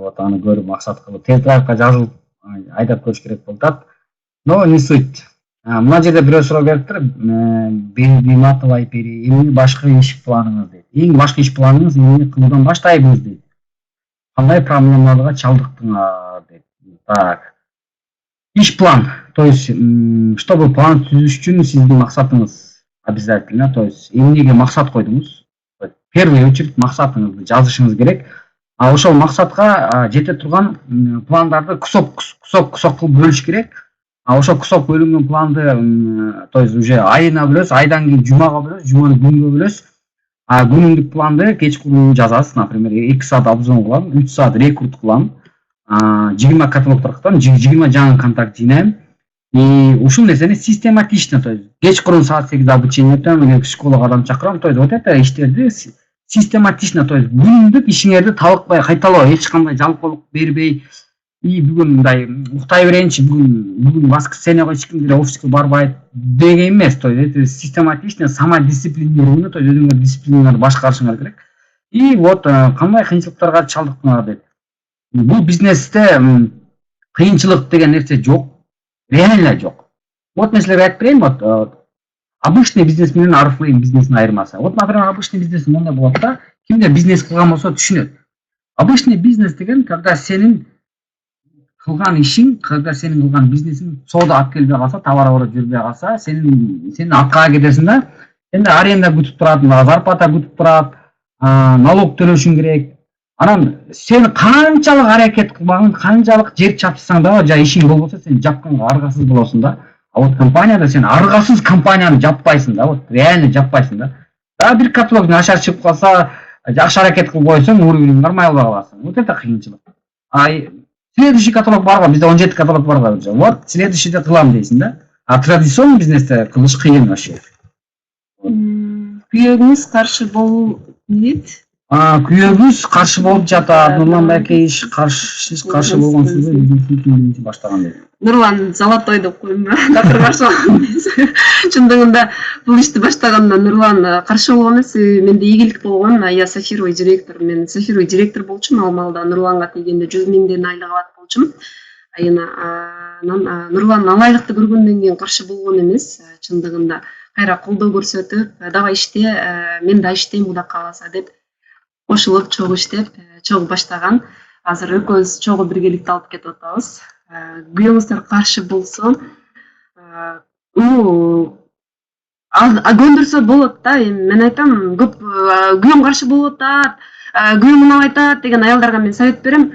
Вот аны көрүп максат кылып, тест-драйвга жазылып айдап көрүш керек болуп атат. Но не суть. Мына жерде бирөө суроо бериптир. Биматова Айпери, эмне башкы иш планыңыз дейт. Эң башкы иш планыңыз эмне кылуудан баштайбыз дейт. Кандай проблемаларга чалдыктыңар дейт. Так. Иш план. То есть, чтобы план түзүш үчүн сиздин максатыңыз обязательно, то есть эмнеге максат койдуңуз. В первую очередь максатыңызды жазышыңыз керек. А ошол максатка жете турган пландарды кусок кылып бөлүш керек. А ошол кусок бөлүнгөн планды, то есть уже айына бөлөсүз, айдан кийин жумага бөлөсүз, жуманы күнгө бөлөсүз. А күнүмдүк планды кечкурун жазасыз, например, 2 саат обзор кылам, 3 саат рекрут кылам, 20 каталог таркатам, 20 жаңы контакт жыйнайм. И ушул нерсени систематично, то есть кечкурун саат 8 обучение өтөм, школага адам чакырам, то есть вот это иштерди систематично, то есть күнүмдүк ишиңерди талыкпай кайталоо, эч кандай жалпылык бербей, и бүгүн мындай уктай берейинчи, бүгүн воскресеньеге эч ким деле офиске барбайт деген эмес, то есть систематично самодисциплинированный, то есть өзүңөр дисциплинаны башкарышыңар керек. И вот кандай кыйынчылыктарга чалдыктыңар дейт. Бул бизнесте кыйынчылык деген нерсе жок, реально жок. Вот мен силерге айтып берейин, вот обычный бизнес менен Oriflame бизнесинин айырмасы. Вот, например, обычный бизнес мындай болот да, кимдер бизнес кылган болсо түшүнөт. Обычный бизнес деген, когда сенин кылган ишиң, когда сенин кылган бизнесиң соода алып келбей калса, товар орот жүрбөй калса, сенин аткага кетесиң да, сенде аренда күтүп турат, зарплата күтүп турат, налог төлөшүң керек. Анан сен канчалык аракет кылбагын, канчалык жер чапсаң да, жа ишиң болбосо сен жапканга аргасыз болосуң да. А вот компанияда сен аргасыз компанияны жаппайсың да, вот реально жаппайсың да. Да, бир каталог начар чыгып калса, жакшы аракет кылып койсоң, уровень нормалдуу каласың. Вот это кыйынчылык. Следующий каталог барго, бизде 17 каталог барго. Вот следующийде кылам дейсиң да. А традиционный бизнесте кылыш кыйын вообще. Күйөөңүз каршы болуу дейт. Күйөөбүз каршы болуп жатат. Нурлан байке сиз каршы болгонсуз биздин баштаган деп. Нурлан Золотой деп коюм. Такыр каршы болгон эмес. Чындыгында бул ишти баштаганда Нурлан каршы болгон эмес. Менде ийгилик болгон. Я Сафировый директор. Мен Сафировый директор болчумун. Ал маалда Нурланга тийгенде 100 миңден айлык алат болчумун. Нурлан ал айлыкты көргөндөн кийин каршы болгон эмес. Чындыгында кайра колдоо көрсөтүп, давай иште, мен да иштейм, Кудай кааласа деп кошулуп чогуу иштеп, чогуу баштаган. Азыр экөөбүз чогуу биргеликте алып кетип атабыз. Күйөөңүздөр каршы болсо, көндүрсө болот да. Мен айтам, көп күйөөм каршы болуп атат, күйөөм мынау айтат деген аялдарга мен совет берем.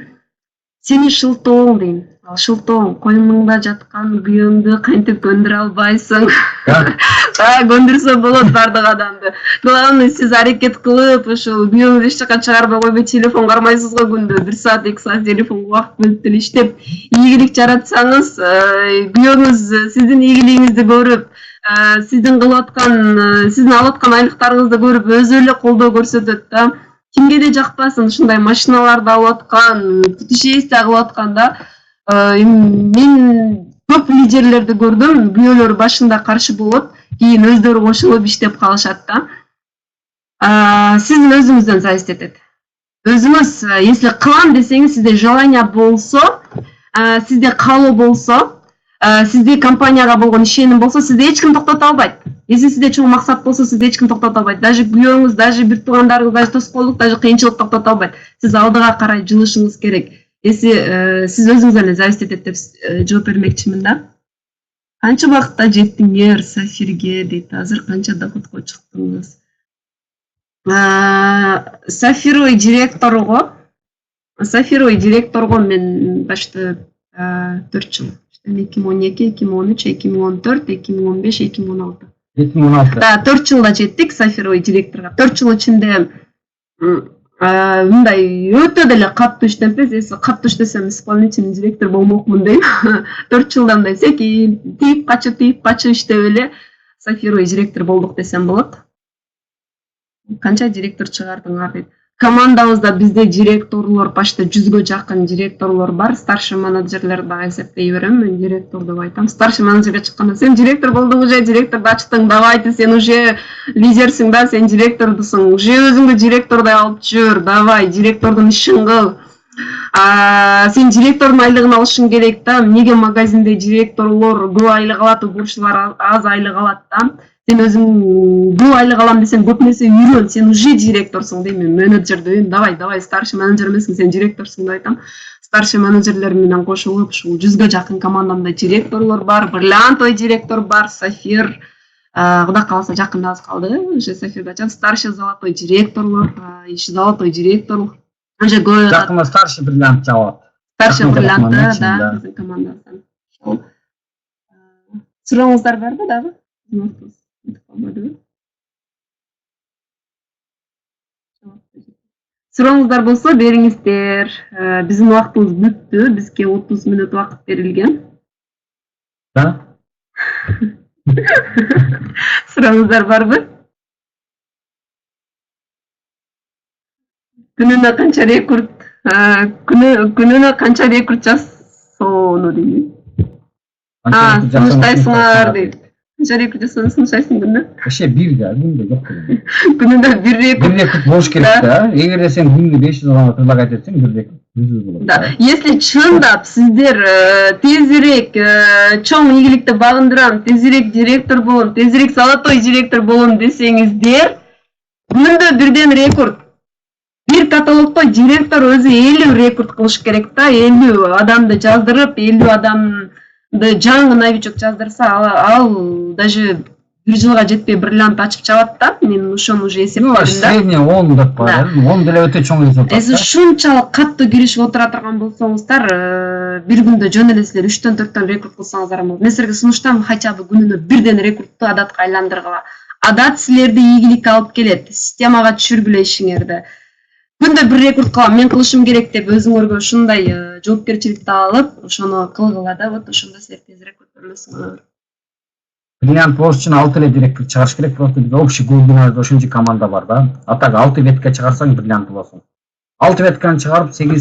Сени шылтооң дейм. Ал шылтооң коюңда жаткан күйөөңдү кантип көндүрө албайсың. Көндүрсө болот бардык адамды. Главный сиз аракет кылып, ошол күйөөңүздү эч жака чыгарбай койбой телефон кармайсыз го күндө 1 саат 2 саат телефонго убакыт бөлүп деле иштеп, ийгилик жаратсаңыз, күйөөңүз сиздин ийгилигиңизди көрүп, сиздин кылып аткан, сиздин алып аткан айлыктарыңызды көрүп өзү эле колдоо көрсөтөт да. Кимге де жакпасын, ушундай машиналарды алып аткан, путешествие кылып аткан да. Мен көп лидерлерди көрдүм, күйөөлөр башында каршы болот, кийин өздөрү кошулуп иштеп калышат да. Сиздин өзүңүздөн зависит этет. Өзүңүз, если кылам десеңиз, сизде желание болсо, сизде каалоо болсо, сизде компанияга болгон ишеним болсо, сизди эч ким токтото албайт. Если сизде чоң максат болсо, сизди эч ким токтото албайт. Даже күйөөңүз, даже бир туугандарыңыз, даже тоскоолдук, даже кыйынчылык токтото албайт. Сиз алдыга карай жылышыңыз керек. Если сиз өзүңүздөн зависит этет деп жооп бермекчимин да. Канча убакытта жеттиңер Сафирге дейт, азыр канча доходко чыктыңыз? Сафировый директорго мен башта 4 жыл. 2012, 2013, 2014, 2015, 2016. 2016. Да, 4 жылда жеттик Сафировый директорго. 4 жыл ичинде мындай өтө деле катуу иштемпиз. Если катуу иштесем, исполнительный директор болмокмун дейм. 4 жылда мындай секин тийип качып иштеп эле Сафировый директор болдук десем болот. Канча директор чыгардыңар дейт. Командабызда бизде директорлор почти 100гө жакын директорлор бар. Старший менеджерлер дагы эсептей берем. Мен директор деп айтам. Старший менеджерге чыкканда сен директор болдуң, уже директорду ачтың, давайте сен уже лидерсиң да, сен директордусуң. Уже өзүңдү директордой алып жүр, давай директордун ишин кыл. Сен директордун айлыгын алышың керек да. Неге магазинде директорлор көп айлык алат, уборчулар аз айлык алат да? Сен өзүң көп айлык алам десең, көп нерсе үйрөн, сен уже директорсуң дейм. Мен менеджерди, давай старший менеджер эмесиң, сен директорсуң деп айтам. Старший менеджерлер менен кошулуп, ушул 100гө жакын командамда директорлор бар, бриллиантовый директор бар, Сафир, Кудай кааласа жакында аз калды, уже Сафирге ачат, старший золотой директорлор, золотой директор. Уже көп Жакында старший бриллиант жабат. Старший бриллиант, да, биздин командабыздан. Сурооңуздар барбы дагы? Сурооңуздар болсо бериңиздер. Биздин убактыбыз бүттү. Бизге 30 мүнөт убакыт берилген. Да? Сурооңуздар барбы? Күнүнө канча рекорд жасоону дейм. Сунуштайсыңар дейт. Канча рекорд жасоону сунуштайсың күнүнө? Вообще бир да, күндө жок. Күнүнө бир рекорд. Бир рекорд болуш керек да. Эгерде сен күнүнө 500 адамга предлагать этсең, бир рекорд болот. Да. Если чындап сиздер тезирээк чоң ийгиликти багындырам, тезирээк директор болом, тезирээк золотой директор болом десеңиздер, күнүндө бирден рекорд. Бир каталогдо директор өзү 50 рекорд кылыш керек да, 50 адамды жаздырып, 50 адамды жаңы новичок жаздырса, ал даже 1 жылга жетпей бриллиант ачып чабат да. Мен ошону уже эсептедим да. Средний 10 деп бар. 10 деле өтө чоң эсеп. Эси ушунчалык катуу киришип отура турган болсоңуздар, бир күндө жөн эле силер 3-төн 4төн рекорд кылсаңыздар болот. Мен силерге сунуштайм, хотя бы күнүнө бирден рекордду адатка айландыргыла. Адат силерди ийгиликке алып келет, системага түшүргүлө ишиңерди. Күндө бир рекорд кылам, мен кылышым керек деп өзүңөргө ушундай жоопкерчиликти алып, ошону кылгыла да, вот ошондо силер тезирээк көтөрүлөсүңөр. бриллиант болуш үчүн 6 эле директор чыгарыш керек, просто биз общий глубинада ошончо команда бар да. А так 6 ветка чыгарсаң бриллиант болосуң. 6 ветканы чыгарып 8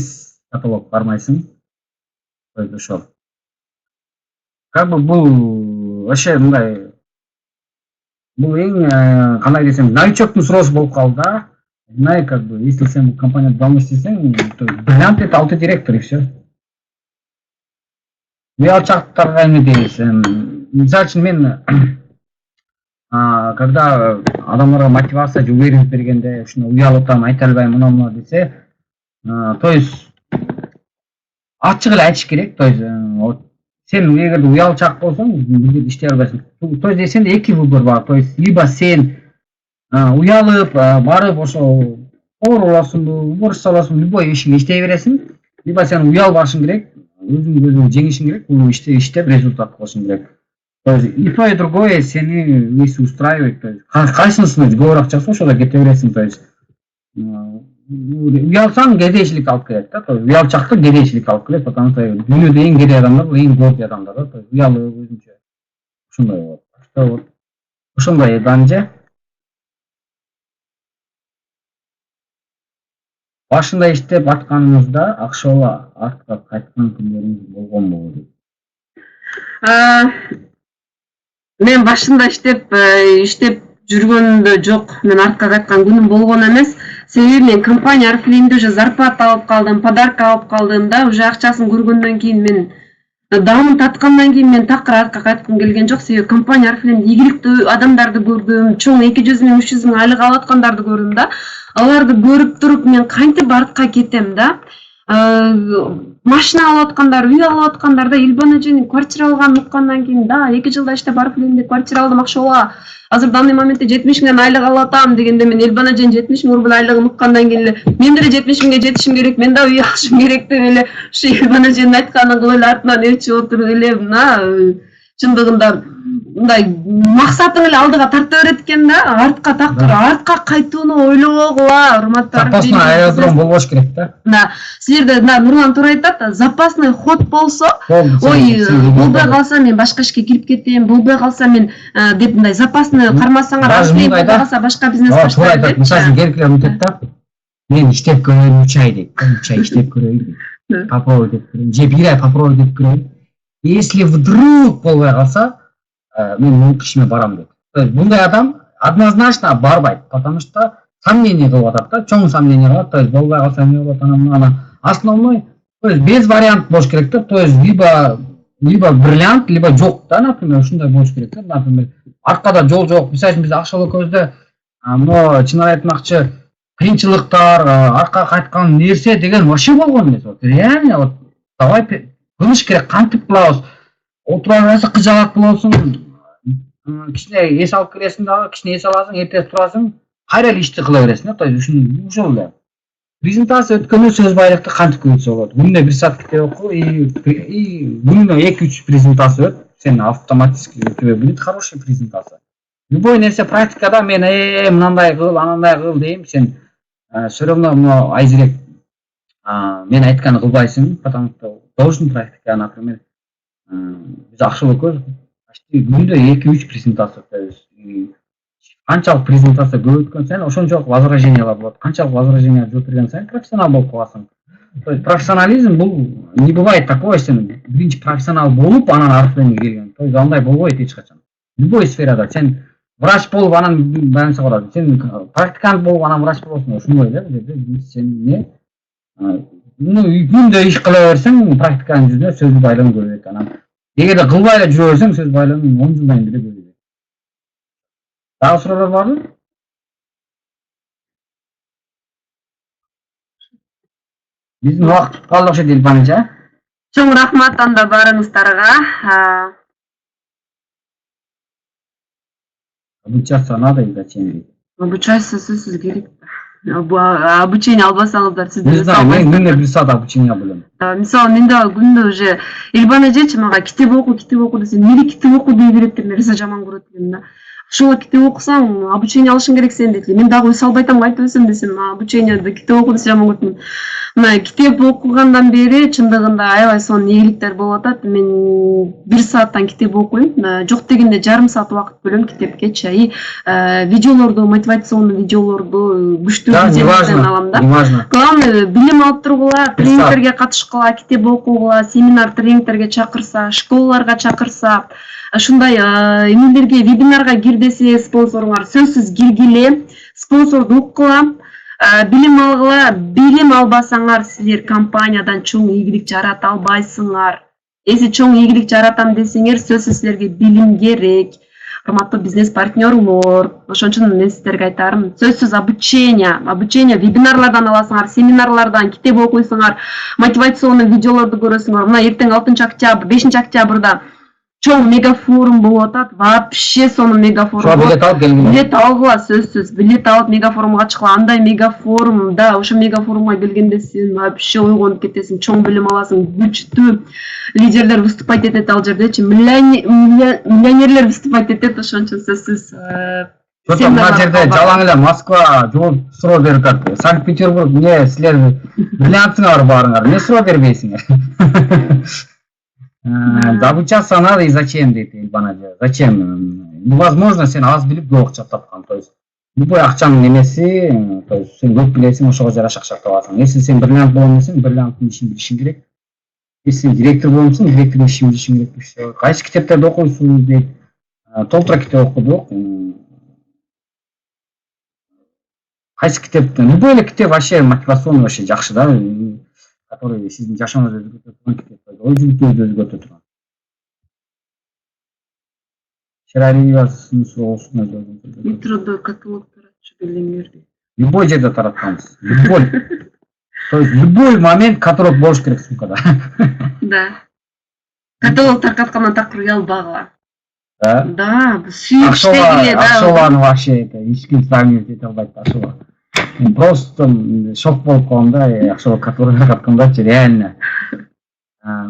каталог бармайсың. То есть ошол. Как бы бул вообще мындай бул эң кандай десем, новичоктун суроосу болуп калды да. Знаю, как бы, если сен компанияда давно иштесең, то бриллиант это 6 директор и все. Уялчактарга эме дейбиз. Мисалы үчүн мен когда адамдарга мотивация же уверенность бергенде ушуну уялып айта албайм мына десе, то есть ачык эле айтыш керек. То есть сен эгерде уялчак болсоң, бул жерде иштей албайсың. То есть сенде эки выбор бар. То есть либо сен уялып барып ошо оорулосуңбу, убуруш саласың, любой ишиңе иштей бересиң, либо сен уялбашың керек, өзүңдү жеңишиң керек, бул иштеп результат кылышың керек. То есть и то, и другое сени если устраивает, то есть кайсынысына көбүрөөк жакса ошондо кете бересиң. То есть уялсаң кедейчилик алып келет да. То есть уялчактык кедейчилик алып келет, потому что дүйнөдө эң кедей адамдар бул эң гордый адамдар да. То есть уялып өзүнчө ушундай болот. Вот ошондой данже. Башында иштеп атканыңызда акчала артка кайткан күндөөрүңүз болгонбу дейт. Мен башында иштеп жүргөндө жок, мен артка кайткан күнүм болгон эмес. Себеби мен компания Oriflame уже зарплата алып калдым, подарка алып калдым да, уже акчасын көргөндөн кийин мен даамын таткандан кийин мен такыр артка кайткым келген жок. Себеби компания Oriflame ийгиликтүү адамдарды көрдүм, чоң 200 миң 300 миң айлык алып аткандарды көрдүм да. Аларды көрүп туруп мен кантип артка кетем да. Машина алып аткандар, үй алып аткандар да, Илбан эженин квартира алганын уккандан кийин да, 2 жылда иштеп Oriflame'де квартира алдым, акчалга. Азыр данный моментте 70 миң айлык алып атам дегенде мен Илбан эженин 70 миң рубль айлыгын уккандан кийин эле мен деле 70 миңге жетишим керек, мен да үй алышым керек деп эле ушу Илбан эженин айтканын кылып эле артынан ээрчип отуруп эле мына чындыгында мындай максатың эле алдыга тарта берет экен да, артка такыр артка кайтууну ойлобогула, урматтуу. Запасный аэродром болбош керек да. Да, силерде Нурлан туура айтат, запасный ход болсо, ой, болбой калса мен башка ишке кирип кетем, болбой калса мен деп мындай запасный кармасаңар, болбой калса башка бизнес баштайм деп. Мисалы керектелер мынтет да. Мен иштеп көрөйүн 3 ай дейт. 3 ай иштеп көрөйүн. Попробуй деп көрөйүн. Же 1 ай попробуй деп көрөйүн. Если вдруг болбой калса, мен мунун ишиме барам дейт. То есть мындай адам однозначно барбайт, потому что сомнение кылып атат да, чоң сомнение кылат. То есть болбой калса эмне болот, анан основной, то есть без вариант болуш керек да. То есть либо бриллиант, либо жок да, например, ушундай болуш керек да. Например, аркада жол жок. Мисалы үчүн биз акчалуу көздө но чынын айтмакчы кыйынчылыктар, арка кайткан нерсе деген вообще болгон эмес. Вот реально вот давай кылыш керек, кантип кылабыз? Отура берсе кыжалак болосуң, кичине эс алып келесиң дагы, кичине эс аласың, эртеси турасың, кайра эле ишти кыла бересиң да. То есть ушул эле. Презентация өткөндө сөз байлыкты кантип көбөйтсө болот? Күнүнө 1 саат китеп окуу и күнүнө 2-3 презентация өт, сен автоматически өтө билет хороший презентация. Любой нерсе практикада мен мындай кыл, анандай кыл дейм, сен все равно мына айзирек мен айтканды кылбайсың, потому что должен практика, например, биз акчалуу көз почти күндө 2-3 презентация өтөбүз. Канчалык презентация көп өткөн сайын ошончолук возражениялар болот. Канчалык возражения жооп берген сайын профессионал болуп каласың. То есть профессионализм бул не бывает такое, сен биринчи профессионал болуп анан Oriflame'ге келген. То есть андай болбойт эч качан. Любой сферада сен врач болуп анан больница курасың, сен практикант болуп анан врач болосуң, ошондой да. Сен эмне күндө иш кыла берсең, практиканын жүзүнө сөз байлыгың көбөйөт. Анан эгерде кылбай эле жүрө берсең, сөз байлыгың 10 жылдан бери көбөйөт. Дагы суроолор барбы? Биздин убакыт туруп калды окшойт Илбан эже. Чоң рахмат анда баарыңыздарга. Обучаться надо и зачем? Обучаться сөзсүз керек. Обучение албасаңыздар сиздер. Не знаю, мен күнүнө 1 саат обучение алам. Мисалы мен да күндө уже Илбан эжечи мага китеп оку десе, мени китеп оку дей берет деп нерсе жаман көрөт элем да. ушул китеп окусаң обучение алышың керек сен дейт. Мен дагы өз албайтам, кайтып өсөм десем, обучениеде китеп окуу десе жаман көрдүм. Мына китеп окугандан бери чындыгында аябай сонун ийгиликтер болуп атат. Мен 1 сааттан китеп окуйм. Жок дегенде жарым саат убакыт бөлөм китепке. И видеолорду, мотивационный видеолорду күчтүү видеолордон алам да. Главное билим алып тургула, тренингтерге катышкыла, китеп окугула, семинар тренингтерге чакырса, школаларга чакырса, ушундай эмелерге, вебинарга кир десе спонсоруңар сөзсүз киргиле, спонсорду уккыла, билим алгыла. Билим албасаңар силер компаниядан чоң ийгилик жарата албайсыңар. Эси чоң ийгилик жаратам десеңер, сөзсүз силерге билим керек. Урматтуу бизнес партнерлор, ошон үчүн мен сиздерге айтарым, сөзсүз обучение вебинарлардан аласыңар, семинарлардан, китеп окуйсуңар, мотивационный видеолорду көрөсүңөр. Мына эртең 6 октябрь, 5 октябрда чоң мегафорум болуп атат. Вообще сонун мегафорум. Шо билет алып келгиле. Билет алгыла, сөзсүз. Билет алып мегафорумга чыккыла. Андай мегафорум, да, ошо мегафорумга келгенде сен вообще ойгонуп кетесиң, чоң билим аласың, күчтүү лидерлер выступать этет ал жердечи. Миллионерлер выступать этет, ошон үчүн сөзсүз. Мына жерде жалаң эле Москва жооп суроо берип атат. Санкт-Петербург эмне силер бриллиантыңар барыңар, эмне суроо бербейсиңер? Обучаться надо и зачем, дейт Эльбана. Зачем? Невозможно сен аз билип көп акча тапкан. То есть любой акчанын немеси, то есть сен көп билесиң, ошого жараша акча табасың. Если сен бриллиант болом десең, бриллианттын ишин билишиң керек. Если сен директор болом десең, директордун ишин билишиң керек. Все. Кайсы китептерди окуйсуң дейт. Толтура китеп окудук. Кайсы китептен? Любой эле китеп вообще мотивационный, вообще жакшы да. Который сиздин жашооңузду өзгөртө турган китеп. Ой жүзүңүздү өзгөртө турган. Шерарийгасынын суроосуна жооп. Метродо каталог таратчу билиңерди. Любой жерде таратканбыз. Любой. То есть любой момент каталог болуш керек сумкада. Да. Каталог таркаткандан такыр уялбагыла. Да? Да, сүйүктегиле, да. Ашоланы вообще это эч ким сравнивать эте албайт Ашола. Просто шок болуп калдым да, Ашола каталог таркаткандачы реально.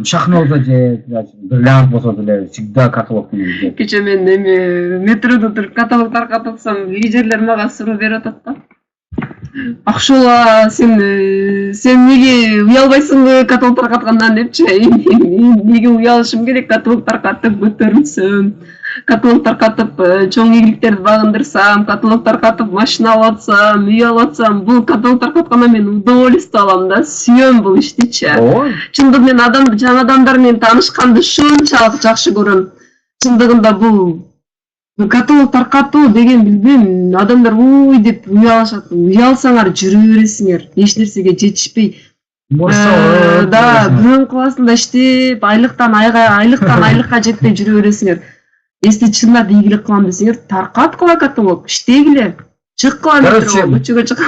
Шахноза же бриллиант болсо деле всегда каталог менен келет. Кече мен эми метродо туруп каталог таркатсам, лидерлер мага суроо берип атат да. Акшола сен неге уялбайсыңбы каталог таркаткандан депчи. Неге уялышым керек, каталог таркатып көтөрүлсөм, каталог таркатып чоң ийгиликтерди багындырсам, каталог таркатып машина алып атсам, үй алып атсам, бул каталог таркаткандан мен удовольствие алам да, сүйөм бул иштичи. Чындыгында мен жаңы адамдар менен таанышканды ушунчалык жакшы көрөм. Чындыгында бул каталог таркатуу деген билбейм, адамдар ой деп уялышат. Уялсаңар жүрө бересиңер, эч нерсеге жетишпей. Да, бирөөнүн классында иштеп, айлыктан айлыкка жетпей жүрө бересиңер. Если чындап ийгилик кылам десеңер, таркаткыла каталог, иштегиле. Чыккыла көчөгө чык.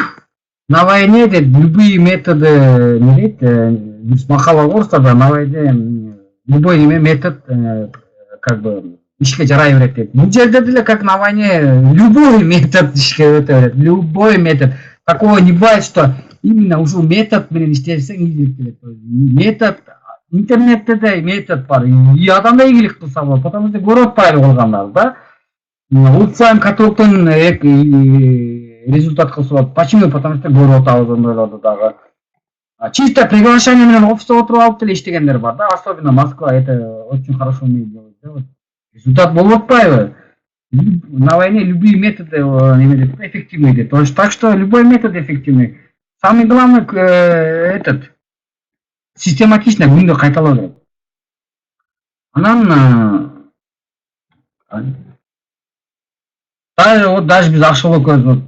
На войне деп любые методы, не дейт, биз макала орустарда на войне любой метод как бы ишке жарай берет дейт. Бул жерде деле как на войне любой метод ишке өтө берет. Любой метод. Такого не бывает, что именно ушул метод менен иштесең ийгилик келет. Метод интернетте да метод бар. И адам да ийгилик кылса болот, потому что көрүп атпайлы болгондар да. Ултсайм каталогтон результат кылса болот. Почему? Потому что көрүп атабыз ондойлорду дагы. Чисто приглашение менен офисте отуруп алып деле иштегендер бар да. Особенно Москва это очень хорошо умеет делать. Результат болуп атпайбы? На войне любые методы эффективны. То есть так что любой метод эффективный. Самый главный этот систематично күндө кайталоо керек. Анан даже биз Акшола көз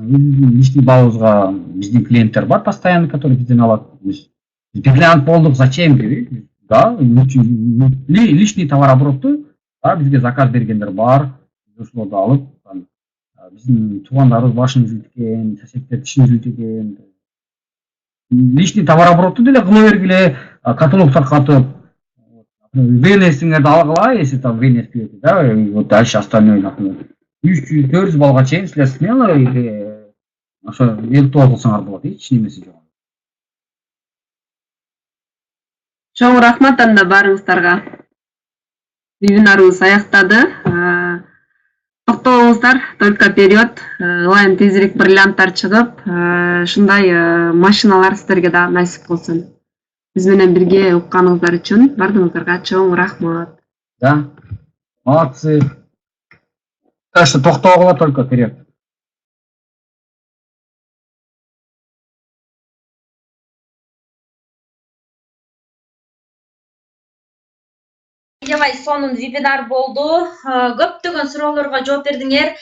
личный базабызга биздин клиенттер бар постоянно, которые бизден алат. Бриллиант болдук, зачем дейт? Да, личный товарообороту бизге заказ бергендер бар. Ошолорду алып, биздин туугандарыбыз башын үзүлткен, соседтер тишин үзүлткен. Личный товарообороту деле кыла бергиле, каталог таркатып, ВНСиңерди алгыла, если там ВНС берет, да, вот дальше остальное, например. 300-400 балга чейин силер смело ошо электоо кылсаңар болот, эч немеси жок. Чоң рахмат анда барыңыздарга. Вебинарыбыз аяктады. Токтоо болуңуздар, только вперед. Ылайым тезирээк бриллианттар чыгып, ушундай машиналар сиздерге да насип болсун. Биз менен бирге укканыңыздар үчүн бардыгыңыздарга чоң рахмат. Да, молодцы. Так что токтогула только вперед. Аябай сонун вебинар болду. Көптөгөн суроолорго жооп бердиңер.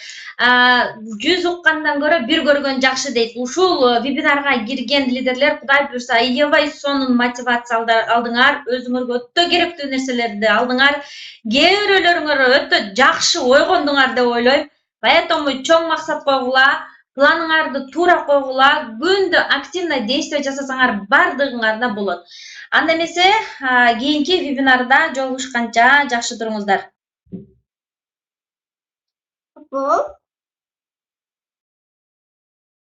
100 уккандан көрө бир көргөн жакшы дейт. Ушул вебинарга кирген лидерлер Кудай буйрса аябай сонун мотивация алдыңар, өзүңөргө өтө керектүү нерселерди алдыңар. Кээ бирөөлөрүңөр өтө жакшы ойгондуңар деп ойлойм. Поэтому чоң максат койгула, планыңарды туура койгула, күндө активный действие жасасаңар бардыгыңарда болот. Анда эмесе, кийинки вебинарда жолугушканча жакшы туруңуздар.